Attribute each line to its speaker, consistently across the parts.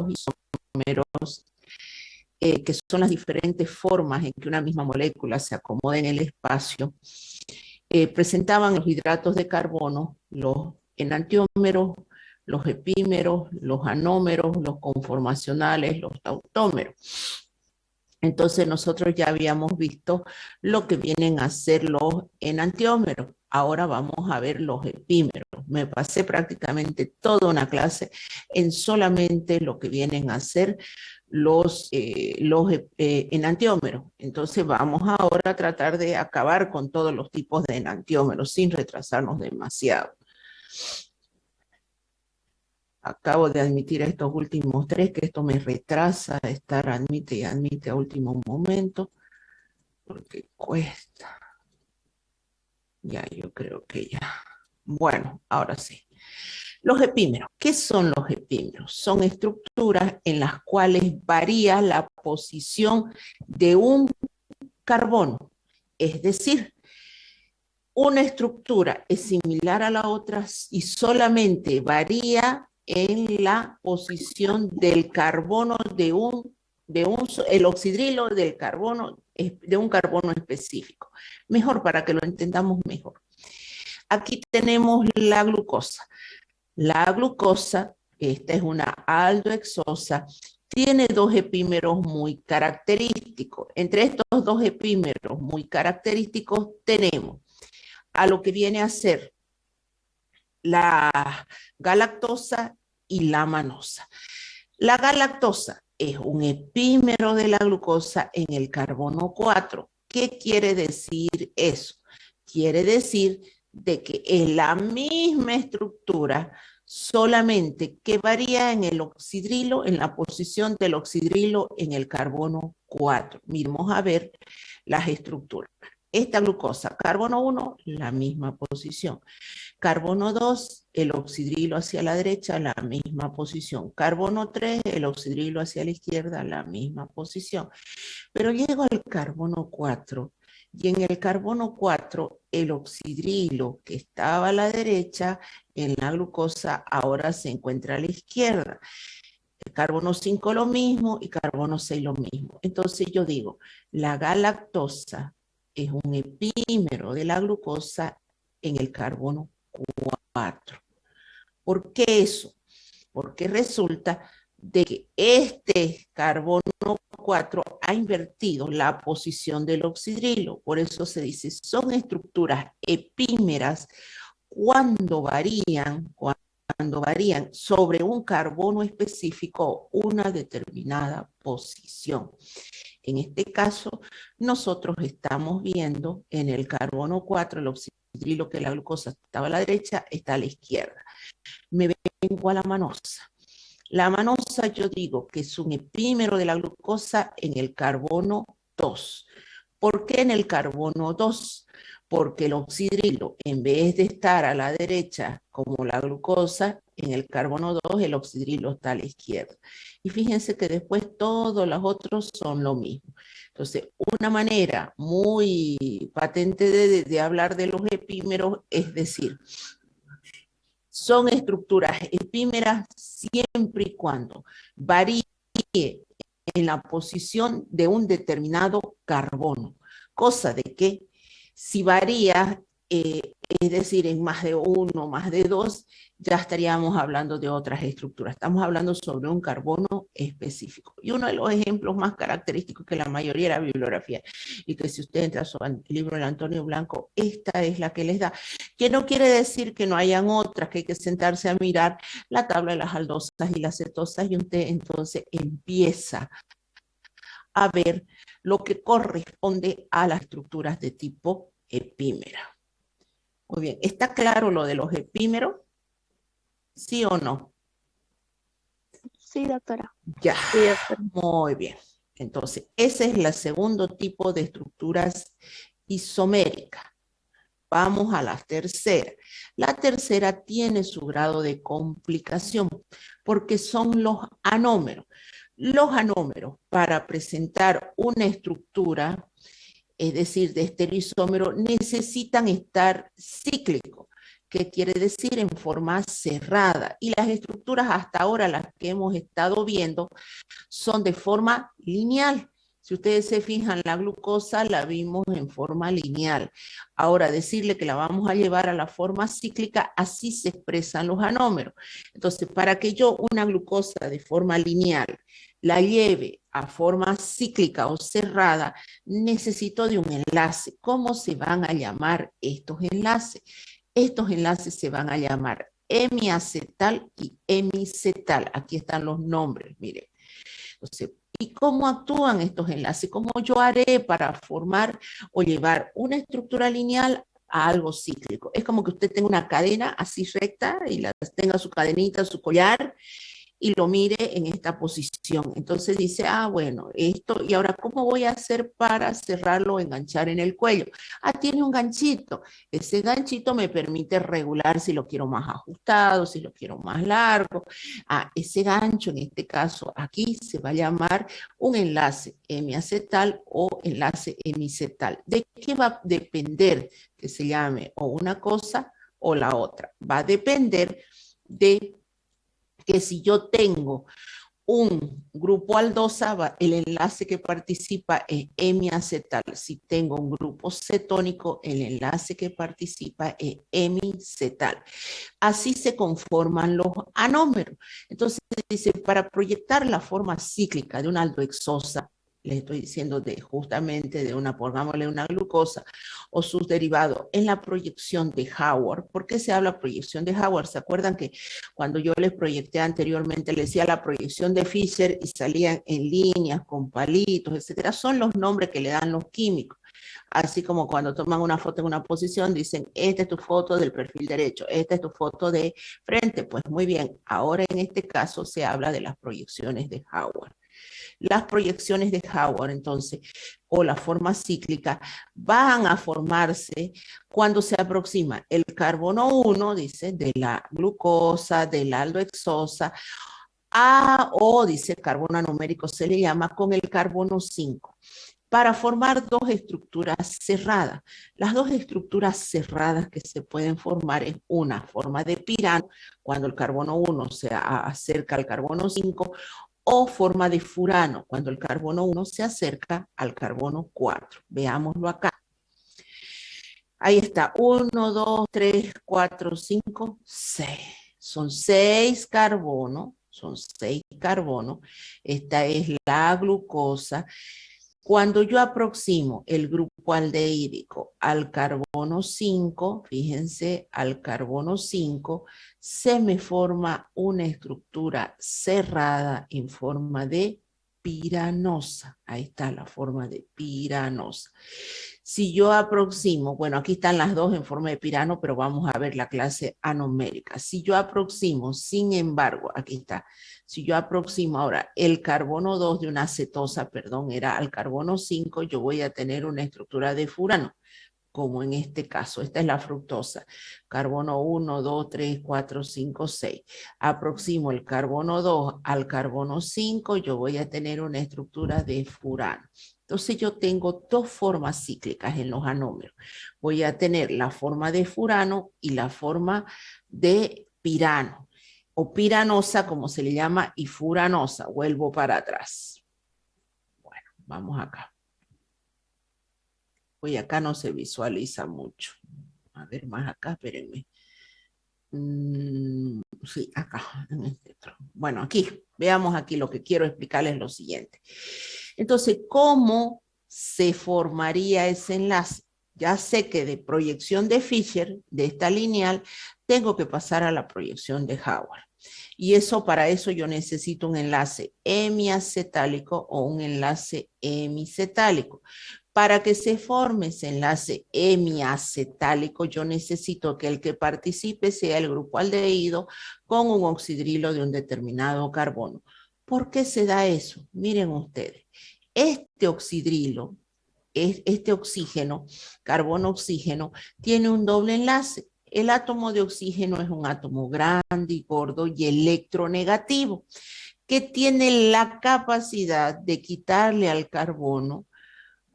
Speaker 1: isómeros, que son las diferentes formas en que una misma molécula se acomoda en el espacio, presentaban los hidratos de carbono, los enantiómeros, los epímeros, los anómeros, los conformacionales, los tautómeros. Entonces nosotros ya habíamos visto lo que vienen a ser los enantiómeros. Ahora vamos a ver los epímeros. Me pasé prácticamente toda una clase en solamente lo que vienen a ser los enantiómeros. Entonces vamos ahora a tratar de acabar con todos los tipos de enantiómeros sin retrasarnos demasiado. Acabo de admitir estos últimos tres, que esto me retrasa estar admite y admite a último momento, porque cuesta. Ya, yo creo que ya. Bueno, ahora sí. Los epímeros. ¿Qué son los epímeros? Son estructuras en las cuales varía la posición de un carbono. Es decir, una estructura es similar a la otra y solamente varía en la posición del carbono el oxidrilo del carbono, de un carbono específico. Mejor para que lo entendamos mejor. Aquí tenemos la glucosa. La glucosa, esta es una aldohexosa, tiene dos epímeros muy característicos. Entre estos dos epímeros muy característicos tenemos a lo que viene a ser la galactosa y la manosa. La galactosa es un epímero de la glucosa en el carbono 4. ¿Qué quiere decir eso? Quiere decir de que es la misma estructura, solamente que varía en el oxidrilo, en la posición del oxidrilo en el carbono 4. Miremos a ver las estructuras. Esta glucosa, carbono 1, la misma posición. Carbono 2, el oxidrilo hacia la derecha, la misma posición. Carbono 3, el oxidrilo hacia la izquierda, la misma posición. Pero llego al carbono 4 y en el carbono 4 el oxidrilo que estaba a la derecha en la glucosa ahora se encuentra a la izquierda. El carbono 5 lo mismo y carbono 6 lo mismo. Entonces yo digo, la galactosa es un epímero de la glucosa en el carbono 4. ¿Por qué eso? Porque resulta de que este carbono 4 ha invertido la posición del oxidrilo. Por eso se dice, son estructuras epímeras cuando varían sobre un carbono específico una determinada posición. En este caso, nosotros estamos viendo en el carbono 4, el oxidrilo que la glucosa estaba a la derecha, está a la izquierda. Me vengo a la manosa. La manosa yo digo que es un epímero de la glucosa en el carbono 2. ¿Por qué en el carbono 2? Porque el oxidrilo, en vez de estar a la derecha como la glucosa, en el carbono 2 el oxidrilo está a la izquierda. Y fíjense que después todos los otros son lo mismo. Entonces, una manera muy patente de hablar de los epímeros es decir, son estructuras epímeras siempre y cuando varíe en la posición de un determinado carbono. Cosa de que si varía, es decir, en más de uno, más de dos, ya estaríamos hablando de otras estructuras. Estamos hablando sobre un carbono específico. Y uno de los ejemplos más característicos que la mayoría de la bibliografía, y que si usted entra a su libro de Antonio Blanco, esta es la que les da. Que no quiere decir que no hayan otras, que hay que sentarse a mirar la tabla de las aldosas y las cetosas, y usted entonces empieza a ver lo que corresponde a las estructuras de tipo epímera. Muy bien, ¿está claro lo de los epímeros? ¿Sí o no?
Speaker 2: Sí, doctora.
Speaker 1: Ya,
Speaker 2: Sí, doctora.
Speaker 1: muy bien. Entonces, ese es el segundo tipo de estructuras isoméricas. Vamos a la tercera. La tercera tiene su grado de complicación porque son los anómeros. Los anómeros, para presentar una estructura, es decir, de estereoisómero, necesitan estar cíclicos. ¿Qué quiere decir? En forma cerrada. Y las estructuras hasta ahora, las que hemos estado viendo, son de forma lineal. Si ustedes se fijan, la glucosa la vimos en forma lineal. Ahora, decirle que la vamos a llevar a la forma cíclica, así se expresan los anómeros. Entonces, para que yo una glucosa de forma lineal la lleve a forma cíclica o cerrada, necesito de un enlace. ¿Cómo se van a llamar estos enlaces? Estos enlaces se van a llamar hemiacetal y hemicetal. Aquí están los nombres, miren. Entonces, ¿y cómo actúan estos enlaces? ¿Cómo yo haré para formar o llevar una estructura lineal a algo cíclico? Es como que usted tenga una cadena así recta y tenga su cadenita, su collar, y lo mire en esta posición. Entonces dice, bueno, esto, y ahora, ¿cómo voy a hacer para cerrarlo o enganchar en el cuello? Tiene un ganchito. Ese ganchito me permite regular si lo quiero más ajustado, si lo quiero más largo. Ese gancho, en este caso, aquí se va a llamar un enlace hemiacetal o enlace hemicetal. ¿De qué va a depender que se llame o una cosa o la otra? Va a depender de que si yo tengo un grupo aldosa, el enlace que participa es hemiacetal. Si tengo un grupo cetónico, el enlace que participa es hemicetal. Así se conforman los anómeros. Entonces dice, para proyectar la forma cíclica de una aldohexosa, les estoy diciendo justamente de una, pongámosle una glucosa o sus derivados en la proyección de Howard. ¿Por qué se habla proyección de Howard? ¿Se acuerdan que cuando yo les proyecté anteriormente, les decía la proyección de Fisher y salían en líneas, con palitos, etcétera? Son los nombres que le dan los químicos. Así como cuando toman una foto en una posición, dicen, esta es tu foto del perfil derecho, esta es tu foto de frente. Pues muy bien, ahora en este caso se habla de las proyecciones de Howard. Las proyecciones de Howard, entonces, o la forma cíclica, van a formarse cuando se aproxima el carbono 1, dice, de la glucosa, de la aldohexosa, o dice carbono numérico se le llama, con el carbono 5, para formar dos estructuras cerradas. Las dos estructuras cerradas que se pueden formar es una forma de pirano, cuando el carbono 1 se acerca al carbono 5, o forma de furano, cuando el carbono 1 se acerca al carbono 4. Veámoslo acá. Ahí está, 1, 2, 3, 4, 5, 6. Son 6 carbonos, Esta es la glucosa. Cuando yo aproximo el grupo aldehídico al carbono 5, fíjense, al carbono 5, se me forma una estructura cerrada en forma de piranosa. Ahí está la forma de piranosa. Si yo aproximo, bueno, aquí están las dos en forma de pirano, pero vamos a ver la clase anomérica. Si yo aproximo, sin embargo, aquí está, si yo aproximo ahora el carbono 2 de una acetosa, perdón, era al carbono 5, yo voy a tener una estructura de furano, como en este caso. Esta es la fructosa. Carbono 1, 2, 3, 4, 5, 6. Aproximo el carbono 2 al carbono 5, yo voy a tener una estructura de furano. Entonces yo tengo dos formas cíclicas en los anómeros. Voy a tener la forma de furano y la forma de pirano, o piranosa como se le llama, y furanosa. Vuelvo para atrás. Bueno, vamos acá. Hoy acá no se visualiza mucho. A ver, más acá, espérenme. Sí, acá, en este otro. Bueno, aquí, veamos aquí, lo que quiero explicarles es lo siguiente. Entonces, ¿cómo se formaría ese enlace? Ya sé que de proyección de Fisher, de esta lineal, tengo que pasar a la proyección de Howard. Y eso, para eso yo necesito un enlace hemiacetálico o un enlace hemicetálico. Para que se forme ese enlace hemiacetálico, yo necesito que el que participe sea el grupo aldehído con un oxidrilo de un determinado carbono. ¿Por qué se da eso? Miren ustedes, este oxidrilo, este oxígeno, carbono-oxígeno, tiene un doble enlace. El átomo de oxígeno es un átomo grande y gordo y electronegativo, que tiene la capacidad de quitarle al carbono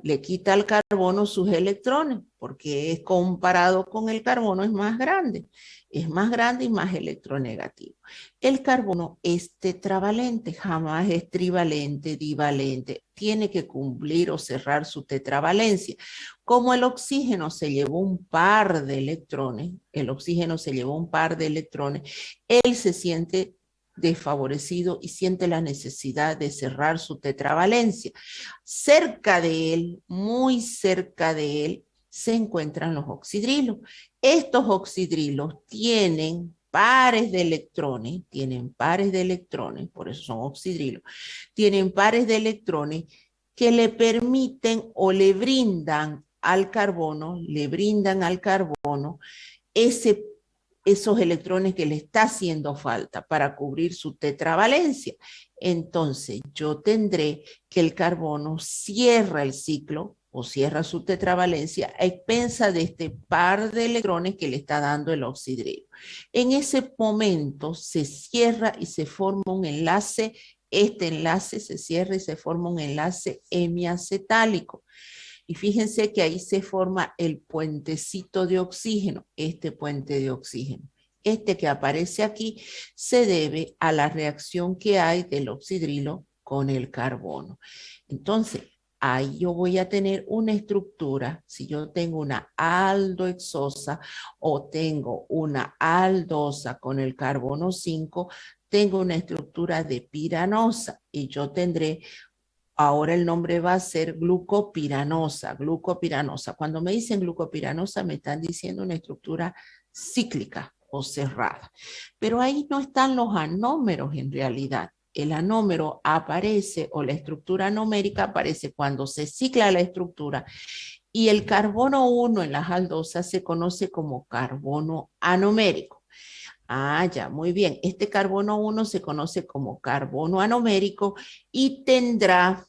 Speaker 1: le quita al carbono sus electrones, porque es comparado con el carbono es más grande y más electronegativo. El carbono es tetravalente, jamás es trivalente, divalente, tiene que cumplir o cerrar su tetravalencia. Como el oxígeno se llevó un par de electrones, él se siente desfavorecido y siente la necesidad de cerrar su tetravalencia. Cerca de él, muy cerca de él, se encuentran los oxidrilos. Estos oxidrilos tienen pares de electrones, por eso son oxidrilos, tienen pares de electrones que le permiten o le brindan al carbono esos electrones que le está haciendo falta para cubrir su tetravalencia. Entonces, yo tendré que el carbono cierra el ciclo o cierra su tetravalencia a expensas de este par de electrones que le está dando el oxidrilo. En ese momento se cierra y se forma un enlace. Este enlace se cierra y se forma un enlace hemiacetálico. Y fíjense que ahí se forma el puentecito de oxígeno, este puente de oxígeno. Este que aparece aquí se debe a la reacción que hay del oxidrilo con el carbono. Entonces, ahí yo voy a tener una estructura, si yo tengo una aldohexosa o tengo una aldosa con el carbono 5, tengo una estructura de piranosa y yo tendré. Ahora el nombre va a ser glucopiranosa. Cuando me dicen glucopiranosa me están diciendo una estructura cíclica o cerrada. Pero ahí no están los anómeros en realidad. El anómero aparece o la estructura anomérica aparece cuando se cicla la estructura y el carbono 1 en las aldosas se conoce como carbono anomérico. Ah, ya, muy bien. Este carbono 1 se conoce como carbono anomérico y tendrá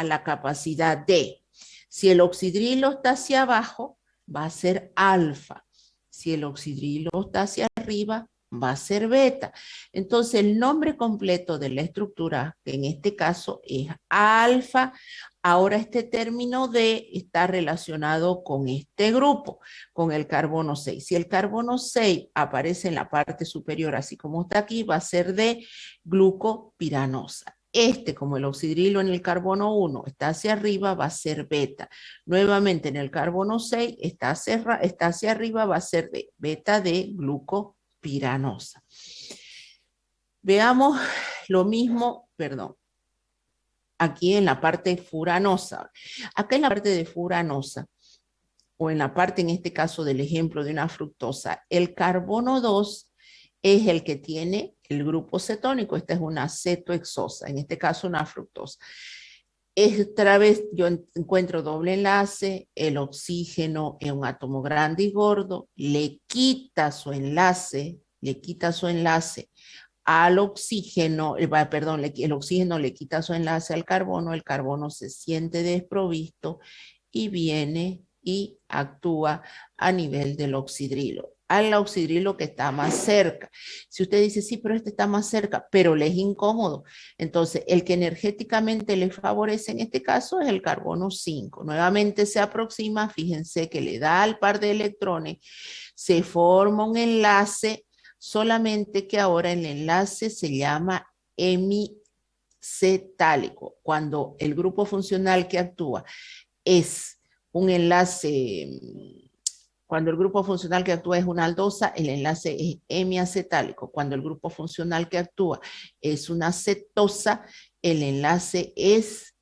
Speaker 1: la capacidad de, si el oxidrilo está hacia abajo, va a ser alfa. Si el oxidrilo está hacia arriba, va a ser beta. Entonces, el nombre completo de la estructura, que en este caso es alfa, ahora este término D está relacionado con este grupo, con el carbono 6. Si el carbono 6 aparece en la parte superior, así como está aquí, va a ser de glucopiranosa. Este, como el oxidrilo en el carbono 1 está hacia arriba, va a ser beta. Nuevamente en el carbono 6 está hacia arriba, va a ser de beta de glucopiranosa. Veamos lo mismo, perdón, aquí en la parte furanosa. Acá en la parte de furanosa, o en la parte, en este caso, del ejemplo de una fructosa, el carbono 2 es el que tiene el grupo cetónico. Esta es una cetohexosa, en este caso una fructosa. Otra vez yo encuentro doble enlace, el oxígeno es un átomo grande y gordo, le quita su enlace al oxígeno, perdón, el oxígeno le quita su enlace al carbono, el carbono se siente desprovisto y viene y actúa a nivel del oxidrilo, al oxidrilo que está más cerca. Si usted dice, sí, pero este está más cerca, pero le es incómodo, entonces el que energéticamente le favorece en este caso es el carbono 5. Nuevamente se aproxima, fíjense que le da al par de electrones, se forma un enlace, solamente que ahora el enlace se llama hemicetálico. Cuando el grupo funcional que actúa es un enlace, cuando el grupo funcional que actúa es una aldosa, el enlace es hemiacetálico. Cuando el grupo funcional que actúa es una cetosa, el enlace es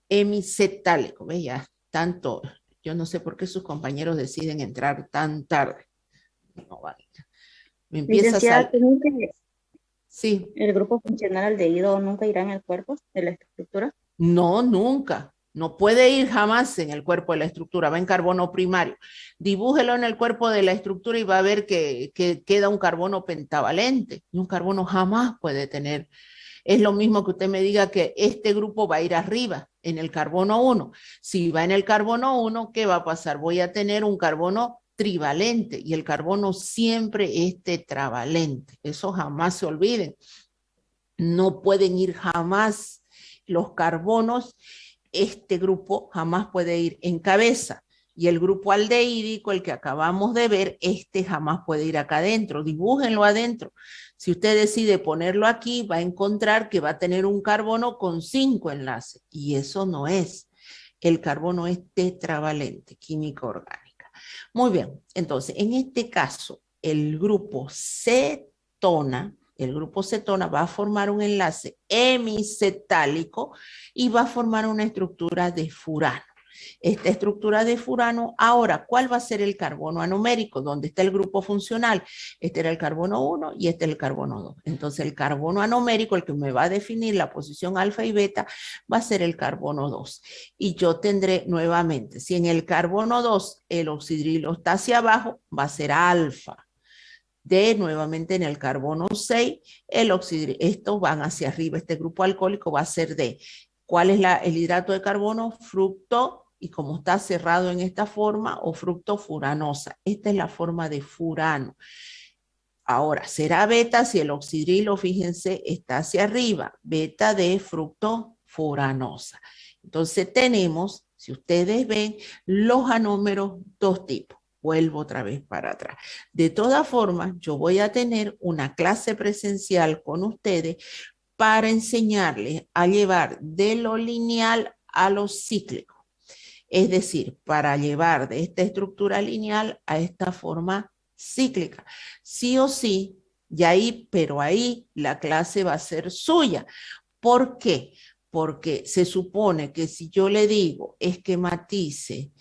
Speaker 1: hemicetálico. ¿Ves? Ya, tanto, yo no sé por qué sus compañeros deciden entrar tan tarde. No, vale. Me empieza a
Speaker 2: Licenciada,
Speaker 1: salir. Sí.
Speaker 2: ¿el grupo funcional aldehído nunca irá en el cuerpo de la estructura?
Speaker 1: No, nunca. No puede ir jamás en el cuerpo de la estructura, va en carbono primario. Dibújelo en el cuerpo de la estructura y va a ver que queda un carbono pentavalente. Y un carbono jamás puede tener. Es lo mismo que usted me diga que este grupo va a ir arriba en el carbono 1. Si va en el carbono 1, ¿qué va a pasar? Voy a tener un carbono trivalente y el carbono siempre es tetravalente. Eso jamás se olviden. No pueden ir jamás los carbonos, este grupo jamás puede ir en cabeza. Y el grupo aldehídico, el que acabamos de ver, este jamás puede ir acá adentro. Dibújenlo adentro. Si usted decide ponerlo aquí, va a encontrar que va a tener un carbono con 5 enlaces. Y eso no es. El carbono es tetravalente, química orgánica. Muy bien, entonces, en este caso, el grupo cetona va a formar un enlace hemicetálico y va a formar una estructura de furano. Esta estructura de furano, ahora, ¿cuál va a ser el carbono anomérico? ¿Dónde está el grupo funcional? Este era el carbono 1 y este es el carbono 2. Entonces, el carbono anomérico, el que me va a definir la posición alfa y beta, va a ser el carbono 2. Y yo tendré nuevamente, si en el carbono 2 el oxidrilo está hacia abajo, va a ser alfa. Nuevamente en el carbono 6, el oxidrilo, estos van hacia arriba, este grupo alcohólico va a ser D. ¿Cuál es el hidrato de carbono? Fructo, y como está cerrado en esta forma, o fructofuranosa. Esta es la forma de furano. Ahora, será beta si el oxidrilo, fíjense, está hacia arriba, beta de fructofuranosa. Entonces tenemos, si ustedes ven, los anómeros dos tipos. Vuelvo otra vez para atrás. De todas formas, yo voy a tener una clase presencial con ustedes para enseñarles a llevar de lo lineal a lo cíclico. Es decir, para llevar de esta estructura lineal a esta forma cíclica. Sí o sí, y ahí, pero ahí la clase va a ser suya. ¿Por qué? Porque se supone que si yo le digo esquematice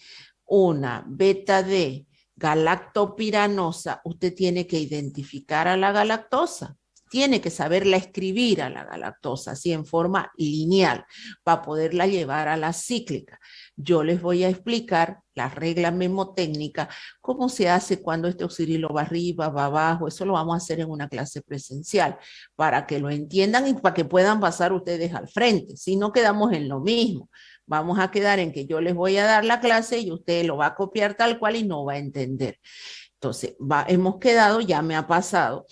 Speaker 1: una beta D galactopiranosa, usted tiene que identificar a la galactosa. Tiene que saberla escribir a la galactosa, así en forma lineal, para poderla llevar a la cíclica. Yo les voy a explicar la regla memotécnica, cómo se hace cuando este oxidrilo va arriba, va abajo. Eso lo vamos a hacer en una clase presencial, para que lo entiendan y para que puedan pasar ustedes al frente. Si no, quedamos en lo mismo. Vamos a quedar en que yo les voy a dar la clase y usted lo va a copiar tal cual y no va a entender. Entonces, hemos quedado, ya me ha pasado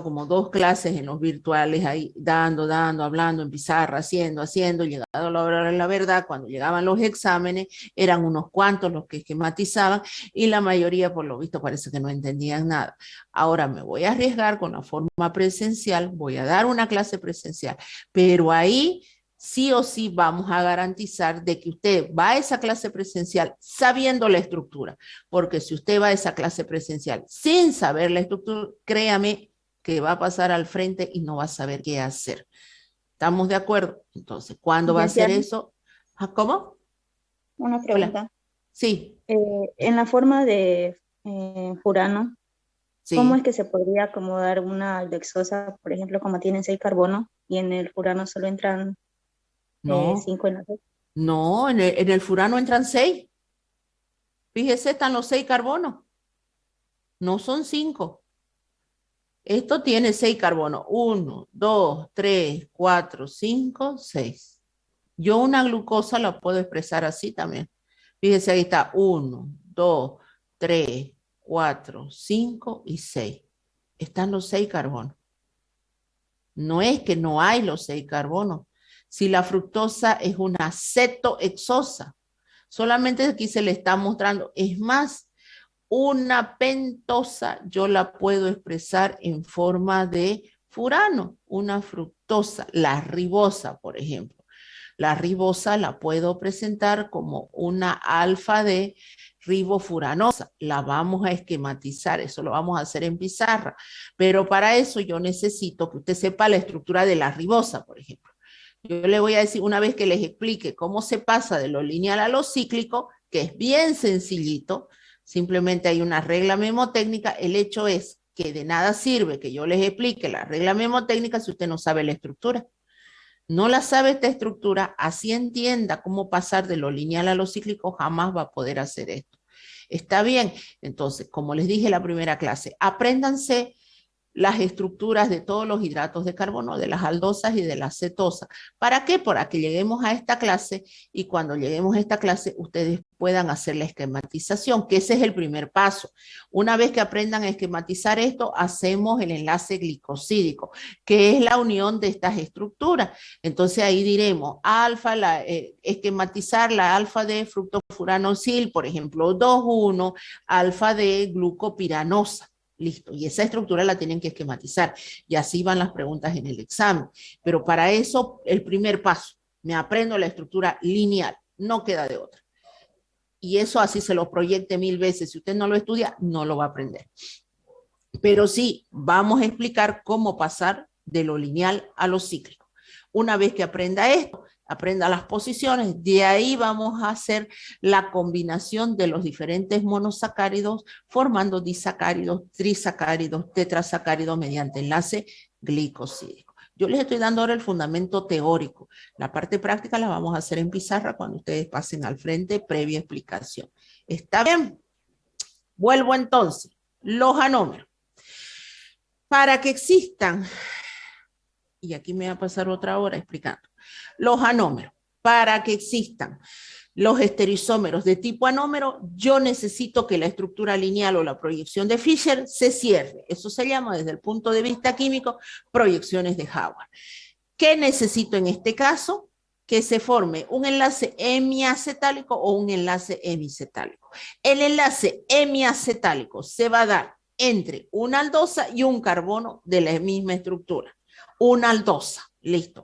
Speaker 1: como 2 clases en los virtuales ahí, dando, hablando en pizarra, haciendo, llegado a la hora de la verdad, cuando llegaban los exámenes, eran unos cuantos los que esquematizaban y la mayoría, por lo visto, parece que no entendían nada. Ahora me voy a arriesgar con la forma presencial, voy a dar una clase presencial, pero ahí sí o sí vamos a garantizar de que usted va a esa clase presencial sabiendo la estructura, porque si usted va a esa clase presencial sin saber la estructura, créame que va a pasar al frente y no va a saber qué hacer. ¿Estamos de acuerdo? Entonces, ¿cuándo va a ser eso? ¿Cómo?
Speaker 2: Una pregunta.
Speaker 1: Hola. Sí.
Speaker 2: En la forma de furano,
Speaker 1: Sí.
Speaker 2: ¿cómo es que se podría acomodar una aldexosa, por ejemplo, como tienen 6 carbonos y en el furano solo entran
Speaker 1: No,
Speaker 2: 5 enlaces?
Speaker 1: no, en el furano entran 6. Fíjese, están los 6 carbonos. No son 5. Esto tiene 6 carbonos. 1, 2, 3, 4, 5, 6. Yo una glucosa la puedo expresar así también. Fíjese, ahí está 1, 2, 3, 4, 5 y 6. Están los 6 carbonos. No es que no hay los 6 carbonos. Si la fructosa es una cetohexosa, solamente aquí se le está mostrando. Es más, una pentosa yo la puedo expresar en forma de furano, una fructosa, la ribosa, por ejemplo. La ribosa la puedo presentar como una alfa de ribofuranosa. La vamos a esquematizar, eso lo vamos a hacer en pizarra. Pero para eso yo necesito que usted sepa la estructura de la ribosa, por ejemplo. Yo le voy a decir, una vez que les explique cómo se pasa de lo lineal a lo cíclico, que es bien sencillito, simplemente hay una regla memotécnica. El hecho es que de nada sirve que yo les explique la regla memotécnica si usted no sabe la estructura. No la sabe esta estructura, así entienda cómo pasar de lo lineal a lo cíclico, jamás va a poder hacer esto. Está bien, entonces, como les dije en la primera clase, apréndanse las estructuras de todos los hidratos de carbono, de las aldosas y de las cetosas. ¿Para qué? Para que lleguemos a esta clase y cuando lleguemos a esta clase ustedes puedan hacer la esquematización, que ese es el primer paso. Una vez que aprendan a esquematizar esto, hacemos el enlace glicosídico, que es la unión de estas estructuras. Entonces ahí diremos, alfa, esquematizar la alfa de fructofuranosil, por ejemplo, 2,1, alfa de glucopiranosa. Listo, y esa estructura la tienen que esquematizar y así van las preguntas en el examen. Pero para eso, el primer paso, me aprendo la estructura lineal, no queda de otra. Y eso así se lo proyecte 1000 veces. Si usted no lo estudia, no lo va a aprender. Pero sí, vamos a explicar cómo pasar de lo lineal a lo cíclico. Una vez que aprenda esto, aprenda las posiciones, de ahí vamos a hacer la combinación de los diferentes monosacáridos formando disacáridos, trisacáridos, tetrasacáridos mediante enlace glicosídico. Yo les estoy dando ahora el fundamento teórico. La parte práctica la vamos a hacer en pizarra cuando ustedes pasen al frente previa explicación. ¿Está bien? Vuelvo entonces. Los anómeros. Para que existan, y aquí me va a pasar otra hora explicando, los anómeros, para que existan los estereoisómeros de tipo anómero, yo necesito que la estructura lineal o la proyección de Fischer se cierre. Eso se llama desde el punto de vista químico proyecciones de Howard. ¿Qué necesito en este caso? Que se forme un enlace hemiacetálico o un enlace hemicetálico. El enlace hemiacetálico se va a dar entre una aldosa y un carbono de la misma estructura. Una aldosa, listo.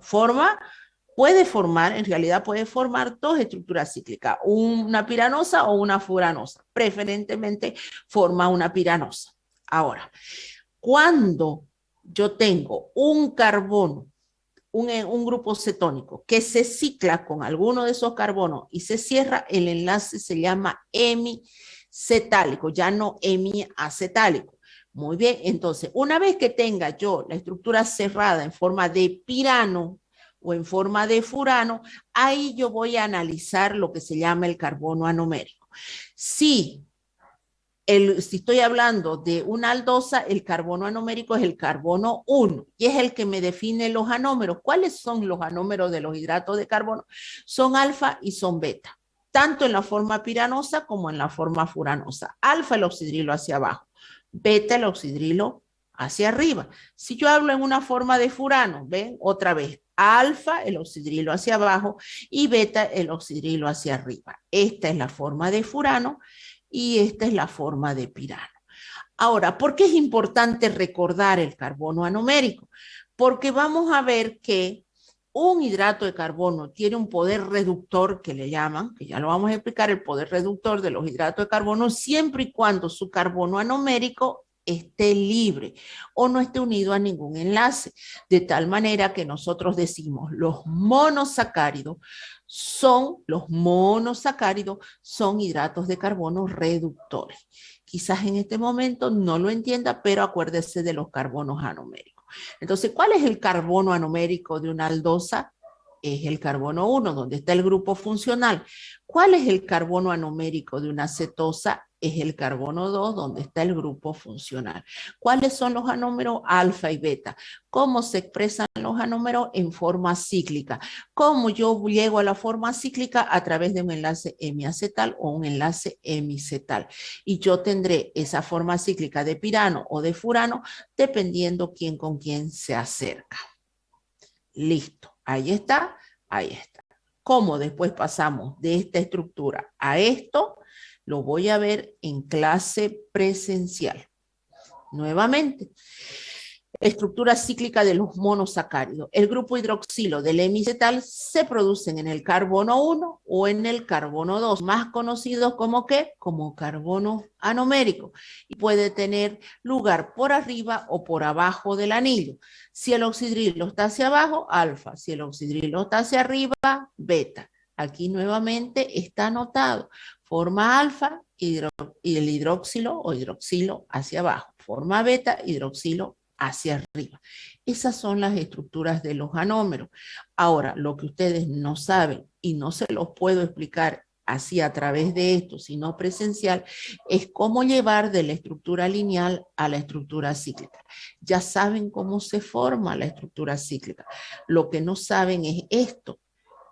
Speaker 1: Puede formar, en realidad puede formar dos estructuras cíclicas, una piranosa o una furanosa. Preferentemente forma una piranosa. Ahora, cuando yo tengo un carbono, un grupo cetónico que se cicla con alguno de esos carbonos y se cierra, el enlace se llama hemicetálico, ya no hemiacetálico. Muy bien, entonces, una vez que tenga yo la estructura cerrada en forma de pirano o en forma de furano, ahí yo voy a analizar lo que se llama el carbono anomérico. Si estoy hablando de una aldosa, el carbono anomérico es el carbono 1 y es el que me define los anómeros. ¿Cuáles son los anómeros de los hidratos de carbono? Son alfa y son beta, tanto en la forma piranosa como en la forma furanosa. Alfa el oxidrilo hacia abajo, beta el oxidrilo hacia arriba. Si yo hablo en una forma de furano, ven otra vez, alfa el oxidrilo hacia abajo y beta el oxidrilo hacia arriba. Esta es la forma de furano y esta es la forma de pirano. Ahora, ¿por qué es importante recordar el carbono anomérico? Porque vamos a ver que un hidrato de carbono tiene un poder reductor que le llaman, que ya lo vamos a explicar, el poder reductor de los hidratos de carbono, siempre y cuando su carbono anomérico esté libre o no esté unido a ningún enlace, de tal manera que nosotros decimos los monosacáridos son hidratos de carbono reductores. Quizás en este momento no lo entienda, pero acuérdese de los carbonos anoméricos. Entonces, ¿cuál es el carbono anomérico de una aldosa? Es el carbono 1, donde está el grupo funcional. ¿Cuál es el carbono anomérico de una cetosa? Es el carbono 2, donde está el grupo funcional. ¿Cuáles son los anómeros? Alfa y beta. ¿Cómo se expresan los anómeros? En forma cíclica. ¿Cómo yo llego a la forma cíclica? A través de un enlace hemiacetal o un enlace hemicetal. Y yo tendré esa forma cíclica de pirano o de furano, dependiendo quién con quién se acerca. Listo, ahí está, ahí está. ¿Cómo después pasamos de esta estructura a esto? Lo voy a ver en clase presencial. Nuevamente, estructura cíclica de los monosacáridos. El grupo hidroxilo del hemicetal se producen en el carbono 1 o en el carbono 2, más conocidos como ¿qué? Como carbono anomérico. Y puede tener lugar por arriba o por abajo del anillo. Si el oxidrilo está hacia abajo, alfa. Si el oxidrilo está hacia arriba, beta. Aquí nuevamente está anotado. Forma alfa y el hidroxilo o hidroxilo hacia abajo. Forma beta, hidroxilo hacia arriba. Esas son las estructuras de los anómeros. Ahora, lo que ustedes no saben y no se los puedo explicar así a través de esto, sino presencial, es cómo llevar de la estructura lineal a la estructura cíclica. Ya saben cómo se forma la estructura cíclica. Lo que no saben es esto,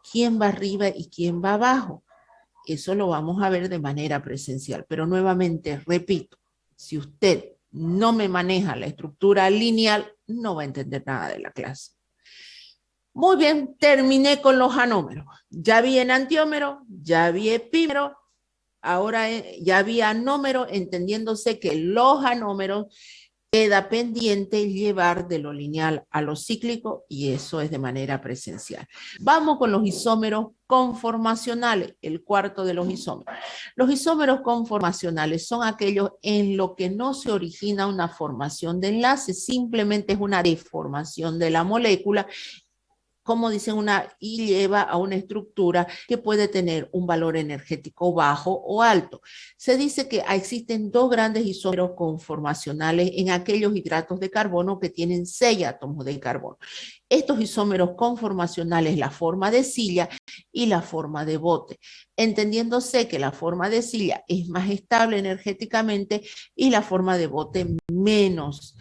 Speaker 1: quién va arriba y quién va abajo. Eso lo vamos a ver de manera presencial. Pero nuevamente, repito, si usted no me maneja la estructura lineal, no va a entender nada de la clase. Muy bien, terminé con los anómeros. Ya vi enantiómero, ya vi epímero, ahora ya vi anómero, entendiéndose que los anómeros queda pendiente llevar de lo lineal a lo cíclico y eso es de manera presencial. Vamos con los isómeros conformacionales, el cuarto de los isómeros. Los isómeros conformacionales son aquellos en los que no se origina una formación de enlace, simplemente es una deformación de la molécula, como dicen, y lleva a una estructura que puede tener un valor energético bajo o alto. Se dice que existen dos grandes isómeros conformacionales en aquellos hidratos de carbono que tienen 6 átomos de carbono. Estos isómeros conformacionales, la forma de silla y la forma de bote, entendiéndose que la forma de silla es más estable energéticamente y la forma de bote menos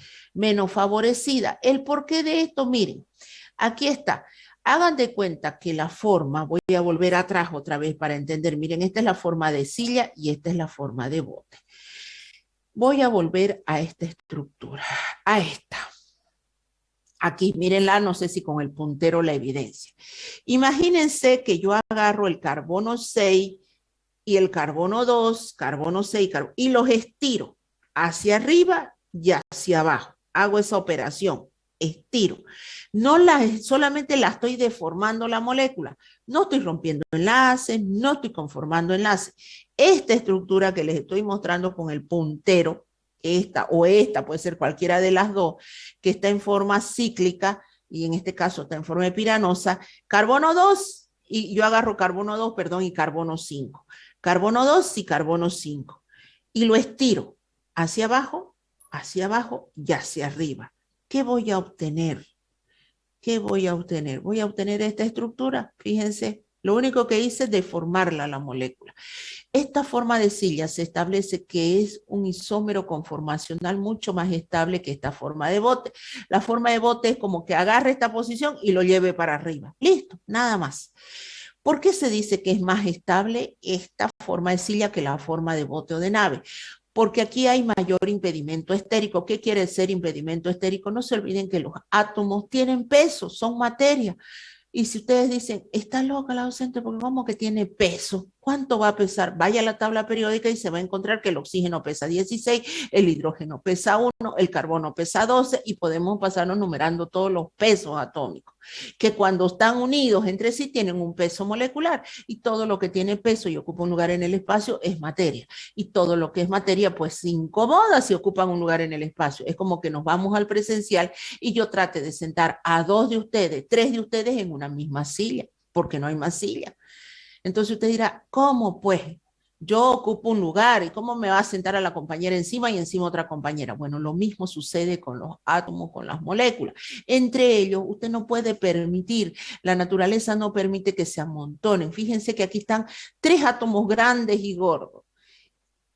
Speaker 1: favorecida. El porqué de esto, miren, aquí está. Hagan de cuenta que la forma, voy a volver atrás otra vez para entender, miren, esta es la forma de silla y esta es la forma de bote. Voy a volver a esta estructura, a esta. Aquí, mírenla, no sé si con el puntero la evidencia. Imagínense que yo agarro el carbono 6 y el carbono 2, carbono 6, y los estiro hacia arriba y hacia abajo. Hago esa operación. Estiro. Solamente la estoy deformando la molécula. No estoy rompiendo enlaces, no estoy conformando enlaces. Esta estructura que les estoy mostrando con el puntero, esta o esta, puede ser cualquiera de las dos, que está en forma cíclica, y en este caso está en forma epiranosa, carbono 2, y yo agarro carbono 2, perdón, y carbono 5. Carbono 2 y carbono 5. Y lo estiro hacia abajo y hacia arriba. ¿Qué voy a obtener? ¿Qué voy a obtener? Voy a obtener esta estructura. Fíjense, lo único que hice es deformarla la molécula. Esta forma de silla se establece que es un isómero conformacional mucho más estable que esta forma de bote. La forma de bote es como que agarre esta posición y lo lleve para arriba. Listo, nada más. ¿Por qué se dice que es más estable esta forma de silla que la forma de bote o de nave? Porque aquí hay mayor impedimento estérico. ¿Qué quiere decir impedimento estérico? No se olviden que los átomos tienen peso, son materia. Y si ustedes dicen, está loca la docente porque ¿cómo que tiene peso? ¿Cuánto va a pesar? Vaya a la tabla periódica y se va a encontrar que el oxígeno pesa 16, el hidrógeno pesa 1, el carbono pesa 12 y podemos pasarnos numerando todos los pesos atómicos, que cuando están unidos entre sí tienen un peso molecular y todo lo que tiene peso y ocupa un lugar en el espacio es materia. Y todo lo que es materia pues se incomoda si ocupan un lugar en el espacio. Es como que nos vamos al presencial y yo trate de sentar a 2 de ustedes, 3 de ustedes en una misma silla, porque no hay más silla. Entonces usted dirá, ¿cómo pues? Yo ocupo un lugar y ¿cómo me va a sentar a la compañera encima y encima otra compañera? Bueno, lo mismo sucede con los átomos, con las moléculas. Entre ellos, usted no puede permitir, la naturaleza no permite que se amontonen. Fíjense que aquí están 3 átomos grandes y gordos.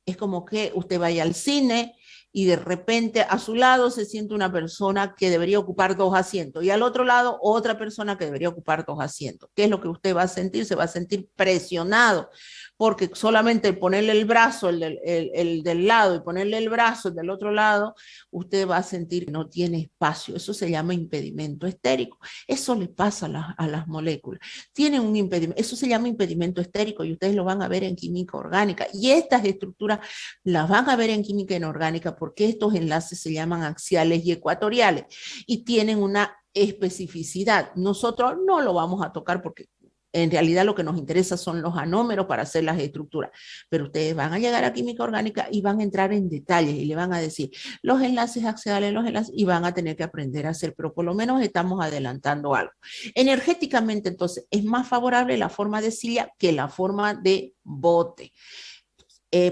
Speaker 1: Es como que usted vaya al cine y de repente a su lado se siente una persona que debería ocupar 2 asientos y al otro lado otra persona que debería ocupar 2 asientos. ¿Qué es lo que usted va a sentir? Se va a sentir presionado porque solamente ponerle el brazo, el del lado, y ponerle el brazo el del otro lado, usted va a sentir que no tiene espacio. Eso se llama impedimento estérico. Eso le pasa a las moléculas. Tienen un impedimento, eso se llama impedimento estérico y ustedes lo van a ver en química orgánica. Y estas estructuras las van a ver en química inorgánica porque estos enlaces se llaman axiales y ecuatoriales y tienen una especificidad. Nosotros no lo vamos a tocar porque en realidad lo que nos interesa son los anómeros para hacer las estructuras, pero ustedes van a llegar a química orgánica y van a entrar en detalles y le van a decir los enlaces axiales, los enlaces, y van a tener que aprender a hacer, pero por lo menos estamos adelantando algo. Energéticamente, entonces, es más favorable la forma de silla que la forma de bote.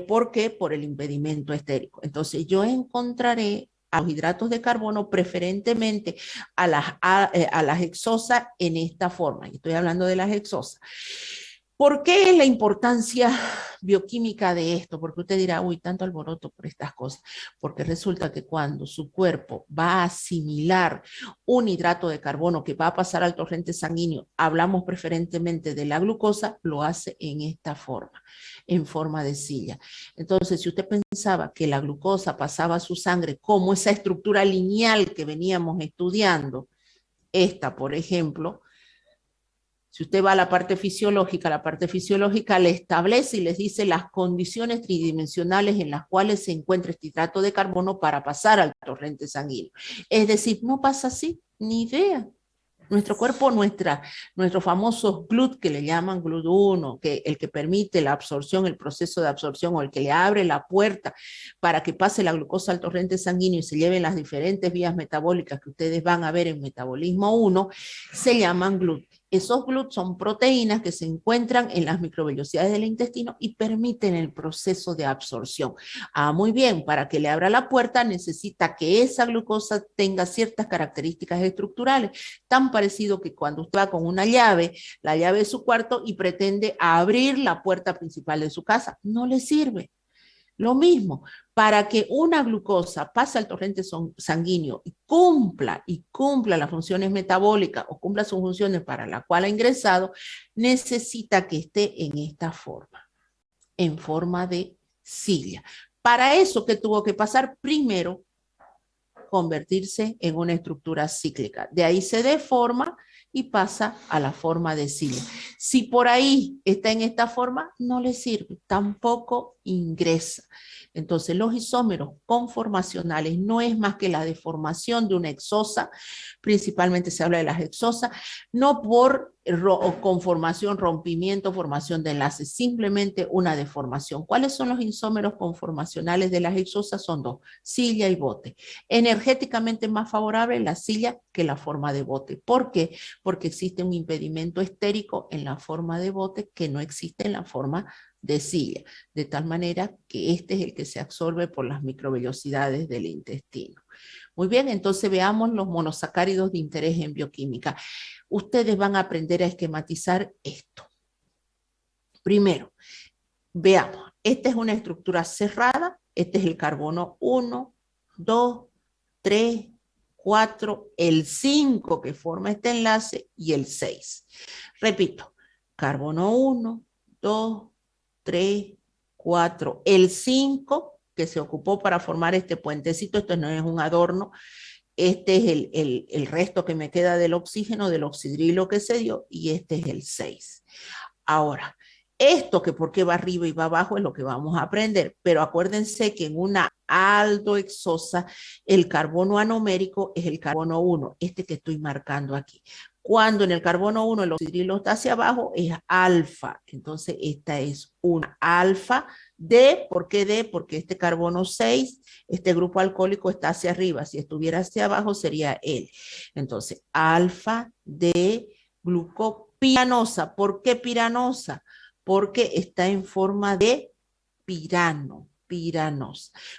Speaker 1: ¿Por qué? Por el impedimento estérico. Entonces, yo encontraré a los hidratos de carbono, preferentemente a las hexosas en esta forma. Y estoy hablando de las hexosas. ¿Por qué es la importancia bioquímica de esto? Porque usted dirá, uy, tanto alboroto por estas cosas. Porque resulta que cuando su cuerpo va a asimilar un hidrato de carbono que va a pasar al torrente sanguíneo, hablamos preferentemente de la glucosa, lo hace en esta forma, en forma de silla. Entonces, si usted pensaba que la glucosa pasaba a su sangre como esa estructura lineal que veníamos estudiando, esta, por ejemplo, si usted va a la parte fisiológica le establece y les dice las condiciones tridimensionales en las cuales se encuentra este hidrato de carbono para pasar al torrente sanguíneo. Es decir, no pasa así, ni idea. Nuestro cuerpo, nuestros famosos GLUT, que le llaman GLUT1, que el que permite la absorción, el proceso de absorción, o el que le abre la puerta para que pase la glucosa al torrente sanguíneo y se lleven las diferentes vías metabólicas que ustedes van a ver en Metabolismo 1, se llaman GLUT. Esos GLUT son proteínas que se encuentran en las microvellosidades del intestino y permiten el proceso de absorción. Muy bien, para que le abra la puerta necesita que esa glucosa tenga ciertas características estructurales, tan parecido que cuando usted va con una llave, la llave de su cuarto y pretende abrir la puerta principal de su casa, no le sirve. Lo mismo, para que una glucosa pase al torrente sanguíneo y cumpla las funciones metabólicas o cumpla sus funciones para la cual ha ingresado, necesita que esté en esta forma, en forma de silla. Para eso, ¿qué tuvo que pasar? Primero, convertirse en una estructura cíclica. De ahí se deforma y pasa a la forma de silla. Si por ahí está en esta forma, no le sirve, tampoco ingresa. Entonces, los isómeros conformacionales no es más que la deformación de una exosa, principalmente se habla de las exosas, no por conformación, rompimiento, formación de enlaces, simplemente una deformación. ¿Cuáles son los isómeros conformacionales de las exosas? Son dos, silla y bote. Energéticamente más favorable la silla que la forma de bote. ¿Por qué? Porque existe un impedimento estérico en la forma de bote que no existe en la forma de silla, de tal manera que este es el que se absorbe por las microvellosidades del intestino. Muy bien, entonces veamos los monosacáridos de interés en bioquímica. Ustedes van a aprender a esquematizar esto. Primero, veamos, esta es una estructura cerrada, este es el carbono 1, 2, 3, 4, el 5 que forma este enlace y el 6. Repito, carbono 1, 2, 3, 4, el 5 que se ocupó para formar este puentecito, esto no es un adorno, este es el resto que me queda del oxígeno, del oxidrilo que se dio, y este es el 6. Ahora, esto que por qué va arriba y va abajo es lo que vamos a aprender, pero acuérdense que en una aldohexosa el carbono anomérico es el carbono 1, este que estoy marcando aquí. Cuando en el carbono 1 el oxidrilo está hacia abajo es alfa, entonces esta es una alfa D. ¿Por qué D? Porque este carbono 6, este grupo alcohólico está hacia arriba, si estuviera hacia abajo sería él. Entonces alfa D glucopiranosa. ¿Por qué piranosa? Porque está en forma de piranos.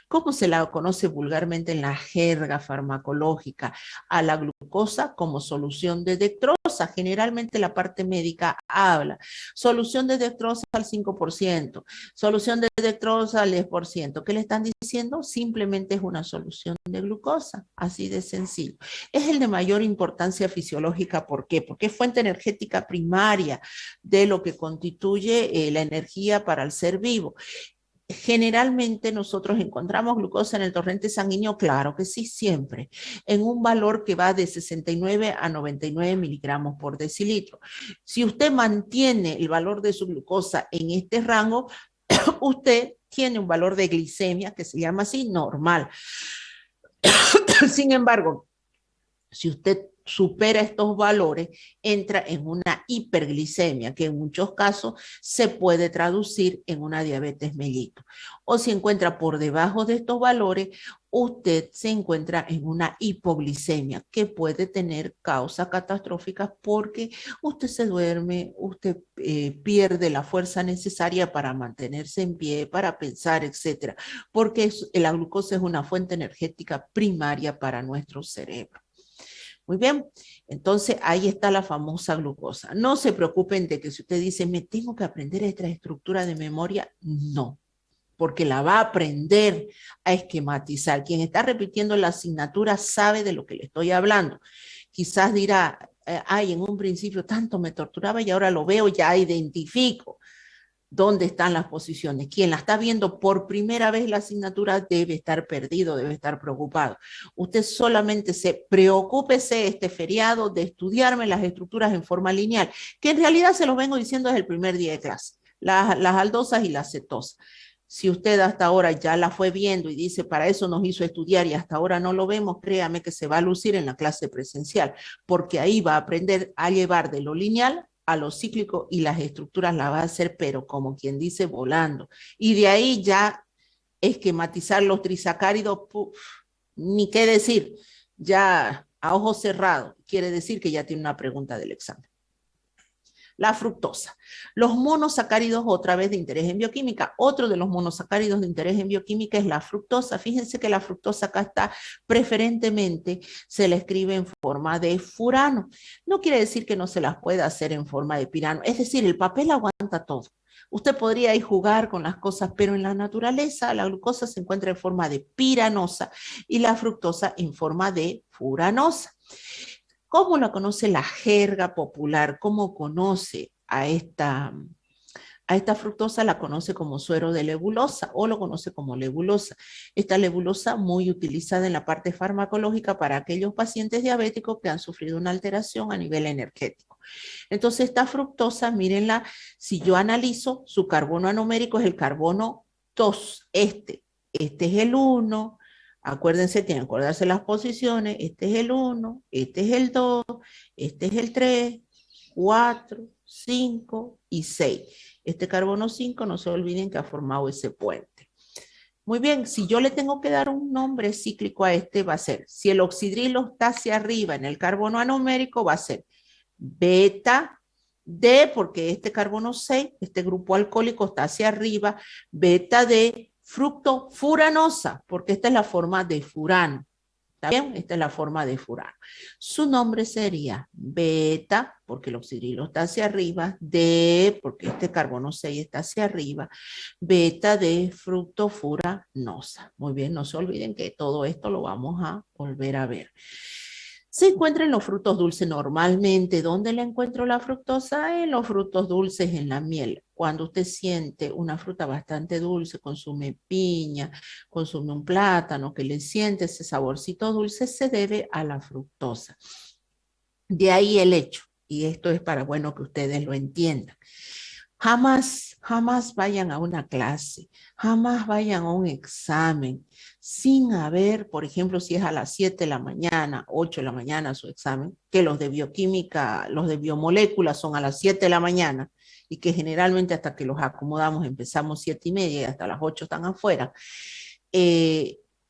Speaker 1: ¿Cómo se la conoce vulgarmente en la jerga farmacológica? A la glucosa como solución de dextrosa. Generalmente la parte médica habla. Solución de dextrosa al 5%, solución de dextrosa al 10%. ¿Qué le están diciendo? Simplemente es una solución de glucosa, así de sencillo. Es el de mayor importancia fisiológica. ¿Por qué? Porque es fuente energética primaria de lo que constituye la energía para el ser vivo. Generalmente nosotros encontramos glucosa en el torrente sanguíneo, claro que sí, siempre, en un valor que va de 69 a 99 miligramos por decilitro. Si usted mantiene el valor de su glucosa en este rango, usted tiene un valor de glicemia que se llama así, normal. Sin embargo, si usted supera estos valores, entra en una hiperglicemia, que en muchos casos se puede traducir en una diabetes mellitus. O si encuentra por debajo de estos valores, usted se encuentra en una hipoglicemia, que puede tener causas catastróficas porque usted se duerme, usted pierde la fuerza necesaria para mantenerse en pie, para pensar, etcétera, porque la glucosa es una fuente energética primaria para nuestro cerebro. Muy bien, entonces ahí está la famosa glucosa. No se preocupen de que si usted dice, me tengo que aprender esta estructura de memoria, no, porque la va a aprender a esquematizar. Quien está repitiendo la asignatura sabe de lo que le estoy hablando. Quizás dirá, ay, en un principio tanto me torturaba y ahora lo veo, ya identifico dónde están las posiciones. Quien la está viendo por primera vez la asignatura debe estar perdido, debe estar preocupado. Usted solamente preocúpese este feriado de estudiarme las estructuras en forma lineal, que en realidad se los vengo diciendo desde el primer día de clase, las aldosas y las cetosas. Si usted hasta ahora ya la fue viendo y dice, para eso nos hizo estudiar y hasta ahora no lo vemos, créame que se va a lucir en la clase presencial, porque ahí va a aprender a llevar de lo lineal a lo cíclico y las estructuras la va a hacer, pero como quien dice, volando. Y de ahí ya esquematizar los trisacáridos, puf, ni qué decir, ya a ojos cerrados, quiere decir que ya tiene una pregunta del examen. La fructosa. Los monosacáridos, otra vez de interés en bioquímica. Otro de los monosacáridos de interés en bioquímica es la fructosa. Fíjense que la fructosa acá está, preferentemente se la escribe en forma de furano. No quiere decir que no se las pueda hacer en forma de pirano. Es decir, el papel aguanta todo. Usted podría ir jugar con las cosas, pero en la naturaleza la glucosa se encuentra en forma de piranosa y la fructosa en forma de furanosa. ¿Cómo la conoce la jerga popular? ¿Cómo conoce a esta fructosa? La conoce como suero de lebulosa o lo conoce como lebulosa. Esta lebulosa muy utilizada en la parte farmacológica para aquellos pacientes diabéticos que han sufrido una alteración a nivel energético. Entonces esta fructosa, mírenla, si yo analizo, su carbono anomérico es el carbono 2, este es el 1, acuérdense, tienen que acordarse las posiciones, este es el 1, este es el 2, este es el 3, 4, 5 y 6. Este carbono 5, no se olviden que ha formado ese puente. Muy bien, si yo le tengo que dar un nombre cíclico a este, va a ser, si el oxidrilo está hacia arriba en el carbono anomérico, va a ser beta D, porque este carbono 6, este grupo alcohólico está hacia arriba, beta D, fructofuranosa, porque esta es la forma de furano. ¿Está bien? Esta es la forma de furano. Su nombre sería beta, porque el oxidrilo está hacia arriba, D, porque este carbono 6 está hacia arriba, beta de fructofuranosa. Muy bien, no se olviden que todo esto lo vamos a volver a ver. Se encuentra en los frutos dulces normalmente. ¿Dónde le encuentro la fructosa? En los frutos dulces, en la miel. Cuando usted siente una fruta bastante dulce, consume piña, consume un plátano, que le siente ese saborcito dulce, se debe a la fructosa. De ahí el hecho, y esto es para bueno que ustedes lo entiendan. Jamás vayan a una clase, jamás vayan a un examen sin haber, por ejemplo, si es a las 7 de la mañana, 8 de la mañana su examen, que los de bioquímica, los de biomoléculas son a las 7 de la mañana y que generalmente hasta que los acomodamos empezamos 7:30 y hasta las 8 están afuera,